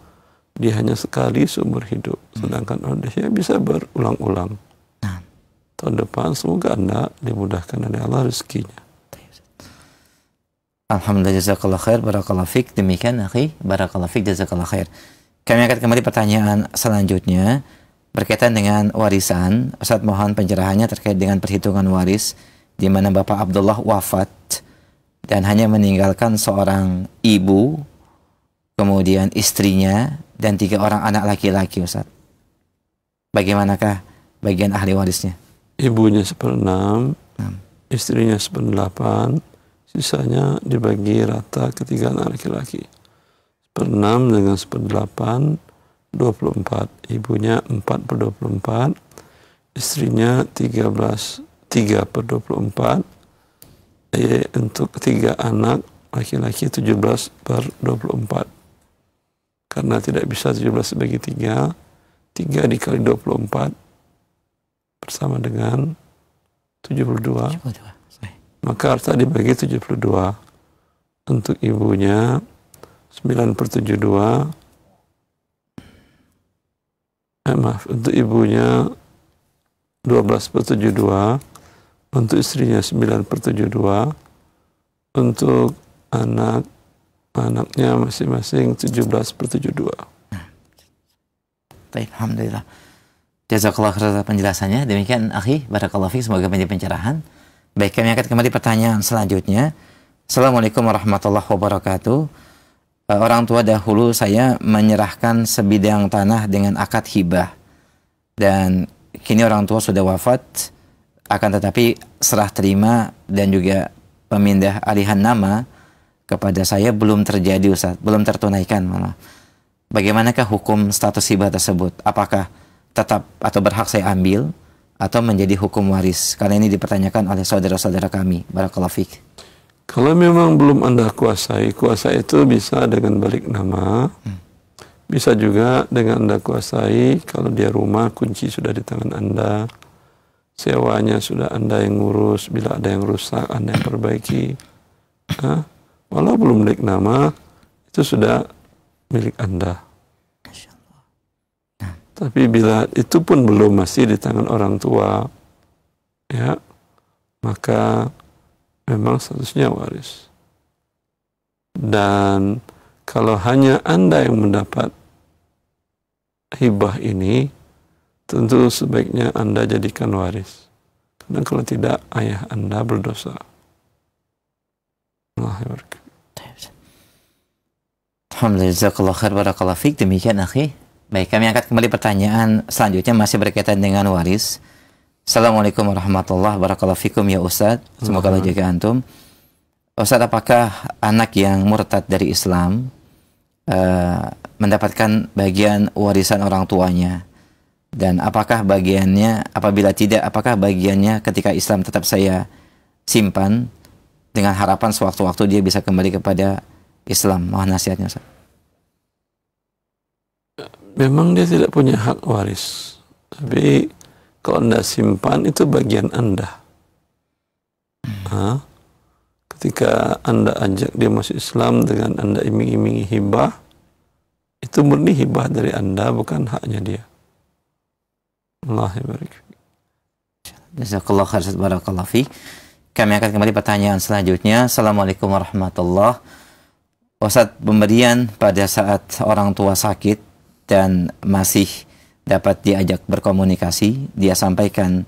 dia hanya sekali seumur hidup. Sedangkan udhiyah bisa berulang-ulang. Tahun depan semoga Anda dimudahkan oleh Allah rezekinya. Alhamdulillah, jazakallah khair, barakallahu fiik. Demikian akhi, barakallahu fiik, jazakallah khair. Kami akan kembali pertanyaan selanjutnya berkaitan dengan warisan. Ustaz, mohon pencerahannya terkait dengan perhitungan waris di mana Bapak Abdullah wafat dan hanya meninggalkan seorang ibu, kemudian istrinya, dan 3 orang anak laki-laki, Ustaz. Bagaimanakah bagian ahli warisnya? Ibunya 1/6, istrinya 1/8, sisanya dibagi rata ke 3 anak laki-laki. 1/6 dengan 1/8, 24. Ibunya 4/24, istrinya 3/24, untuk 3 anak laki-laki 17/24. Karena tidak bisa 17 bagi 3, 3 dikali 24 bersama dengan 72. Maka harta dibagi 72. Untuk ibunya 9/72. Untuk ibunya 12/72. Untuk istrinya 9/72. Untuk anaknya masing-masing 17/72. Baik, alhamdulillah. Jazakallah khairan penjelasannya. Demikian akhi, barakallahu fiik, semoga menjadi pencerahan. Baik, kami angkat kembali pertanyaan selanjutnya. Assalamualaikum warahmatullahi wabarakatuh. Orang tua dahulu saya menyerahkan sebidang tanah dengan akad hibah, dan kini orang tua sudah wafat, akan tetapi serah terima dan juga pemindah alihan nama kepada saya belum terjadi, Ustaz, belum tertunaikan malah. Bagaimanakah hukum status hibah tersebut? Apakah tetap atau berhak saya ambil atau menjadi hukum waris? Karena ini dipertanyakan oleh saudara-saudara kami. Barakallahu fiik. Kalau memang belum Anda kuasai, kuasa itu bisa dengan balik nama, bisa juga dengan Anda kuasai. Kalau dia rumah, kunci sudah di tangan Anda, sewanya sudah Anda yang ngurus, bila ada yang rusak Anda yang perbaiki. Walau belum balik nama, itu sudah milik Anda. Tapi bila itu pun belum, masih di tangan orang tua, ya, maka memang statusnya waris. Dan kalau hanya Anda yang mendapat hibah ini, tentu sebaiknya Anda jadikan waris. Karena kalau tidak, ayah Anda berdosa. Alhamdulillah, jazakallahu khair, barakallahu fiik. Demikian akhi. Baik, kami angkat kembali pertanyaan selanjutnya, masih berkaitan dengan waris. Assalamualaikum warahmatullahi wabarakatuh. Fikum ya Ustaz. Semoga Allah jaga antum. Ustaz, apakah anak yang murtad dari Islam mendapatkan bagian warisan orang tuanya? Dan apakah bagiannya, apabila tidak, apakah bagiannya ketika Islam tetap saya simpan dengan harapan sewaktu-waktu dia bisa kembali kepada Islam? Mohon nasihatnya, Ustaz. Memang dia tidak punya hak waris, tapi kalau Anda simpan, itu bagian Anda. Ketika Anda ajak dia masuk Islam dengan Anda iming-imingi hibah, itu murni hibah dari Anda, bukan haknya dia. Allah barik. Jazakallah khair, barakallahu fiik. Kami akan kembali pertanyaan selanjutnya. Assalamualaikum warahmatullahi wabarakatuh. Ustaz, pemberian pada saat orang tua sakit dan masih dapat diajak berkomunikasi, dia sampaikan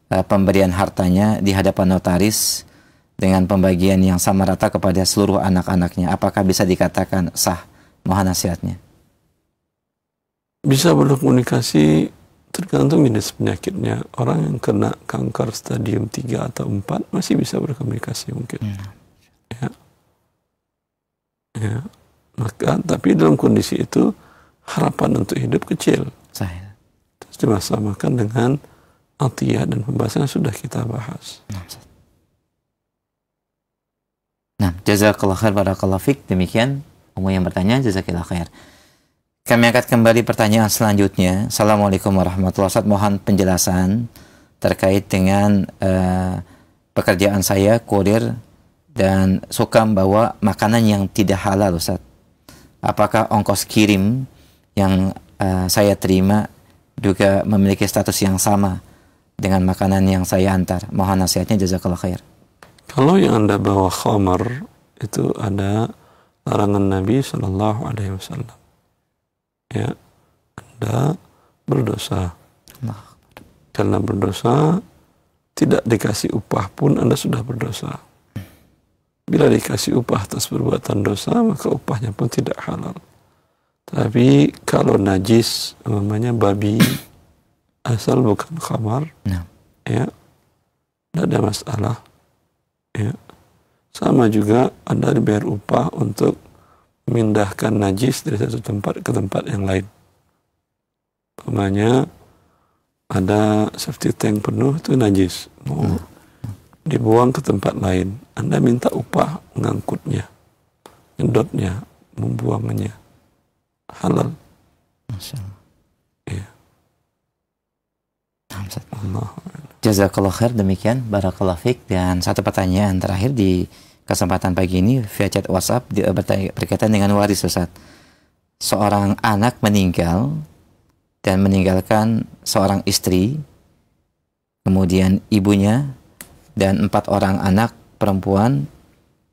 pemberian hartanya di hadapan notaris dengan pembagian yang sama rata kepada seluruh anak-anaknya. Apakah bisa dikatakan sah? Mohon nasihatnya. Bisa berkomunikasi tergantung jenis penyakitnya. Orang yang kena kanker stadium 3 atau 4 masih bisa berkomunikasi mungkin. Ya. Maka, tapi dalam kondisi itu harapan untuk hidup kecil. Terus dimasamakan dengan atiyah dan pembahasan yang sudah kita bahas. Nah, jazakallah khair, barakallahu fiik. Demikian umum yang bertanya, jazakallah khair. Kami angkat kembali pertanyaan selanjutnya. Assalamualaikum warahmatullahi wabarakatuh. Mohon penjelasan terkait dengan pekerjaan saya kurir dan suka membawa makanan yang tidak halal, Ustaz. Apakah ongkos kirim yang saya terima juga memiliki status yang sama dengan makanan yang saya antar? Mohon nasihatnya, jazakallah khair. Kalau yang Anda bawa khamar, itu ada larangan Nabi Sallallahu Alaihi Wasallam. Ya, Anda berdosa. Karena berdosa, tidak dikasih upah pun Anda sudah berdosa. bila dikasih upah atas perbuatan dosa, maka upahnya pun tidak halal. Tapi kalau najis, namanya babi, asal bukan khamar, ya, tidak ada masalah. Ya. Sama juga Anda dibayar upah untuk memindahkan najis dari satu tempat ke tempat yang lain. Umpamanya ada safety tank penuh itu najis, mau dibuang ke tempat lain, Anda minta upah mengangkutnya, nyedotnya, membuangnya, halal. Ya. Allah. Jazakallah khair, demikian barakallahu fiik. Dan satu pertanyaan terakhir di kesempatan pagi ini via chat WhatsApp berkaitan dengan waris, Ustaz. Seorang anak meninggal dan meninggalkan seorang istri, kemudian ibunya dan 4 orang anak perempuan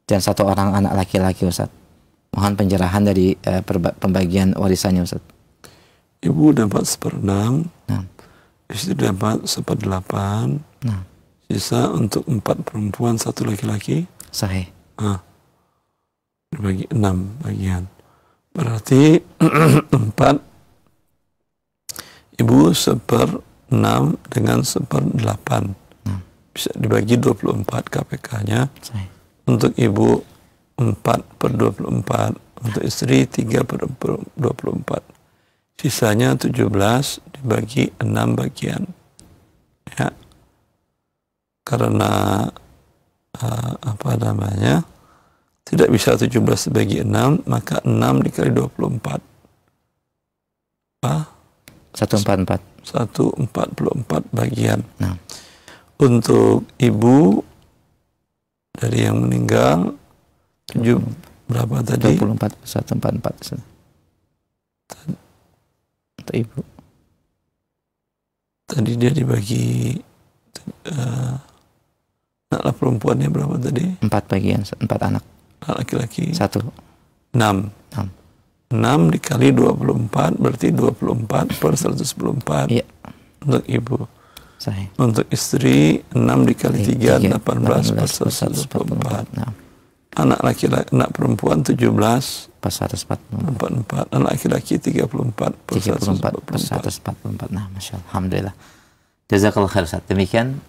dan 1 orang anak laki-laki, Ustaz. Mohon pencerahan dari pembagian warisannya, Ustaz. Ibu dapat 1/6, istri dapat 1/8, sisa untuk 4 perempuan 1 laki-laki. Sahih. Dibagi 6 bagian. Berarti 4 ibu 1/6 dengan 1/8. Bisa dibagi 24 KPK-nya. Untuk ibu 4/24, untuk istri 3/24. Sisanya 17 dibagi 6 bagian. Ya. Karena tidak bisa 17 dibagi 6, maka 6 dikali 24. 144. 144 bagian. Untuk ibu dari yang meninggal berapa tadi? 24 144. Untuk ibu tadi dia dibagi anak perempuannya berapa tadi? 4 bagian, 4 anak. Laki-laki 1. 6 dikali 24 berarti 24 per 114. Iya. Untuk ibu. Sahih. Untuk istri 6 dikali 3 18 per 114. Anak laki-laki, anak perempuan 17 per 144. Anak laki-laki 34 per 144. Nah, Masya Allah. Alhamdulillah. Jazakallah khair, Ustaz. Demikian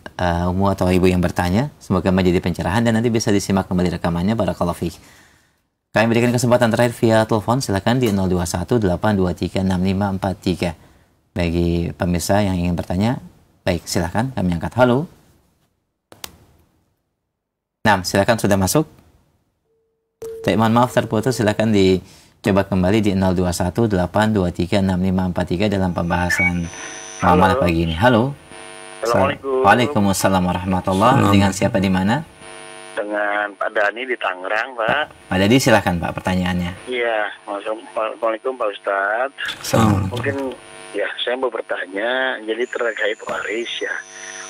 Umu atau ibu yang bertanya, semoga menjadi pencerahan dan nanti bisa disimak kembali rekamannya. Barakallahu fiik. Kami berikan kesempatan terakhir via telepon, silakan di 021 823 6543. Bagi pemirsa yang ingin bertanya, baik, silakan kami angkat. Halo. Nah, silakan, sudah masuk. Baik, mohon maaf terputus, silakan dicoba kembali di 021 823 6543 dalam pembahasan muamalah pagi ini. Halo. Assalamualaikum. Waalaikumsalam warahmatullahi wabarakatuh. Dengan siapa di mana? Dengan Pak Dani di Tangerang, Pak. Pak Dani, silakan Pak, pertanyaannya. Iya, Assalamualaikum Pak Ustadz. Mungkin ya saya mau bertanya, jadi terkait waris ya.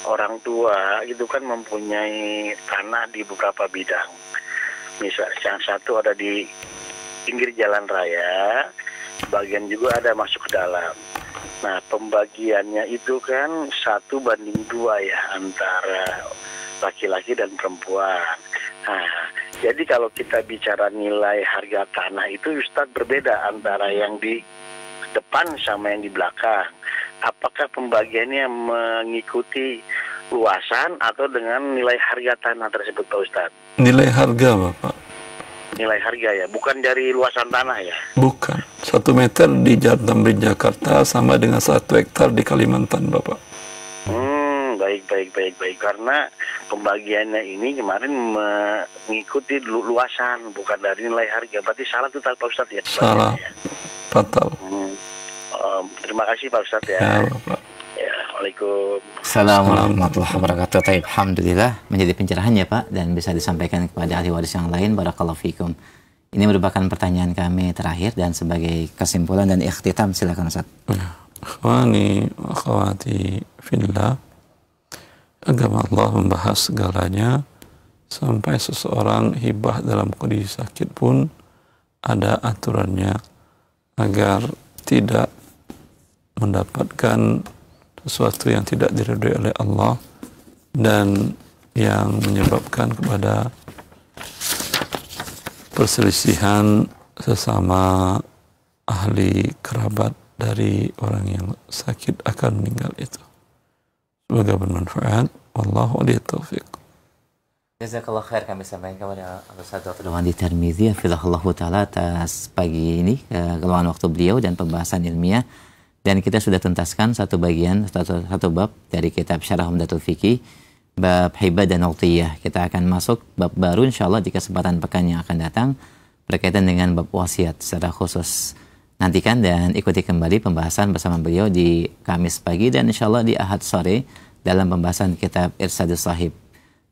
Orang tua itu kan mempunyai tanah di beberapa bidang. Misal yang satu ada di pinggir jalan raya, bagian juga ada masuk ke dalam. Nah, pembagiannya itu kan 1:2 ya antara laki-laki dan perempuan. Nah, jadi kalau kita bicara nilai harga tanah itu, Ustadz, berbeda antara yang di depan sama yang di belakang. Apakah pembagiannya mengikuti luasan atau dengan nilai harga tanah tersebut, Pak Ustadz? Nilai harga, Bapak. Nilai harga ya, bukan dari luasan tanah ya? Bukan. 1 meter di Tamrin Jakarta sama dengan 1 hektar di Kalimantan, Bapak. Baik. Karena pembagiannya ini kemarin mengikuti luasan, bukan dari nilai harga. Berarti salah total, Pak Ustadz ya? Salah. Fatal. Terima kasih Pak Ustadz ya. Ya, Bapak. Ya, Waalaikumsalam. Assalamualaikum warahmatullahi wabarakatuh. Alhamdulillah, menjadi pencerahan ya Pak, dan bisa disampaikan kepada ahli waris yang lain. Barakallahu fikum. Ini merupakan pertanyaan kami terakhir dan sebagai kesimpulan dan ikhtitam, silakan Ustaz. Akhwani wa akhwati fillah, agama Allah membahas segalanya, sampai seseorang hibah dalam kondisi sakit pun ada aturannya agar tidak mendapatkan sesuatu yang tidak diridhoi oleh Allah dan yang menyebabkan kepada perselisihan sesama ahli kerabat dari orang yang sakit akan meninggal itu. Semoga bermanfaat. Wallahu a'lam bishawab. Jazakallah khair, kami sampaikan kepada Ustaz Dr. Wandi Tirmizi hafizahullahu taala atas pagi ini keluangan waktu beliau dan pembahasan ilmiah, dan kita sudah tuntaskan satu bagian, satu bab dari kitab Syarah Umdatul Fiqih, bab hibah dan uqtiyah. Kita akan masuk bab baru insyaallah di kesempatan pekan yang akan datang berkaitan dengan bab wasiat secara khusus. Nantikan dan ikuti kembali pembahasan bersama beliau di Kamis pagi dan insyaallah di Ahad sore dalam pembahasan kitab Irsyadus Sahib.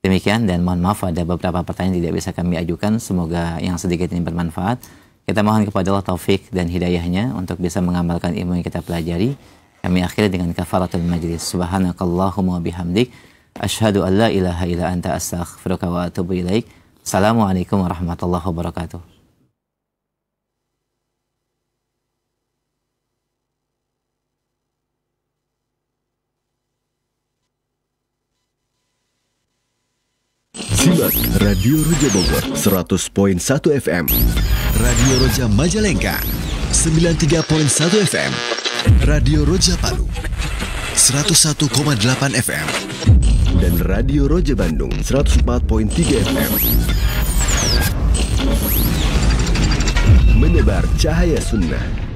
Demikian, dan mohon maaf ada beberapa pertanyaan tidak bisa kami ajukan. Semoga yang sedikit ini bermanfaat. Kita mohon kepada Allah taufik dan hidayahnya untuk bisa mengamalkan ilmu yang kita pelajari. Kami akhiri dengan kafaratul majlis. Subhanakallahumma bihamdik. Asyhadu an la ilaha illa anta astaghfiruka wa atubu ilaik. Assalamualaikum warahmatullahi wabarakatuh. Simak Radio Roja Bogor 100.1 FM, Radio Roja Majalengka 93.1 FM, Radio Roja Palu 101,8 FM, dan Radio Roja Bandung 104.3 FM. Menebar cahaya sunnah.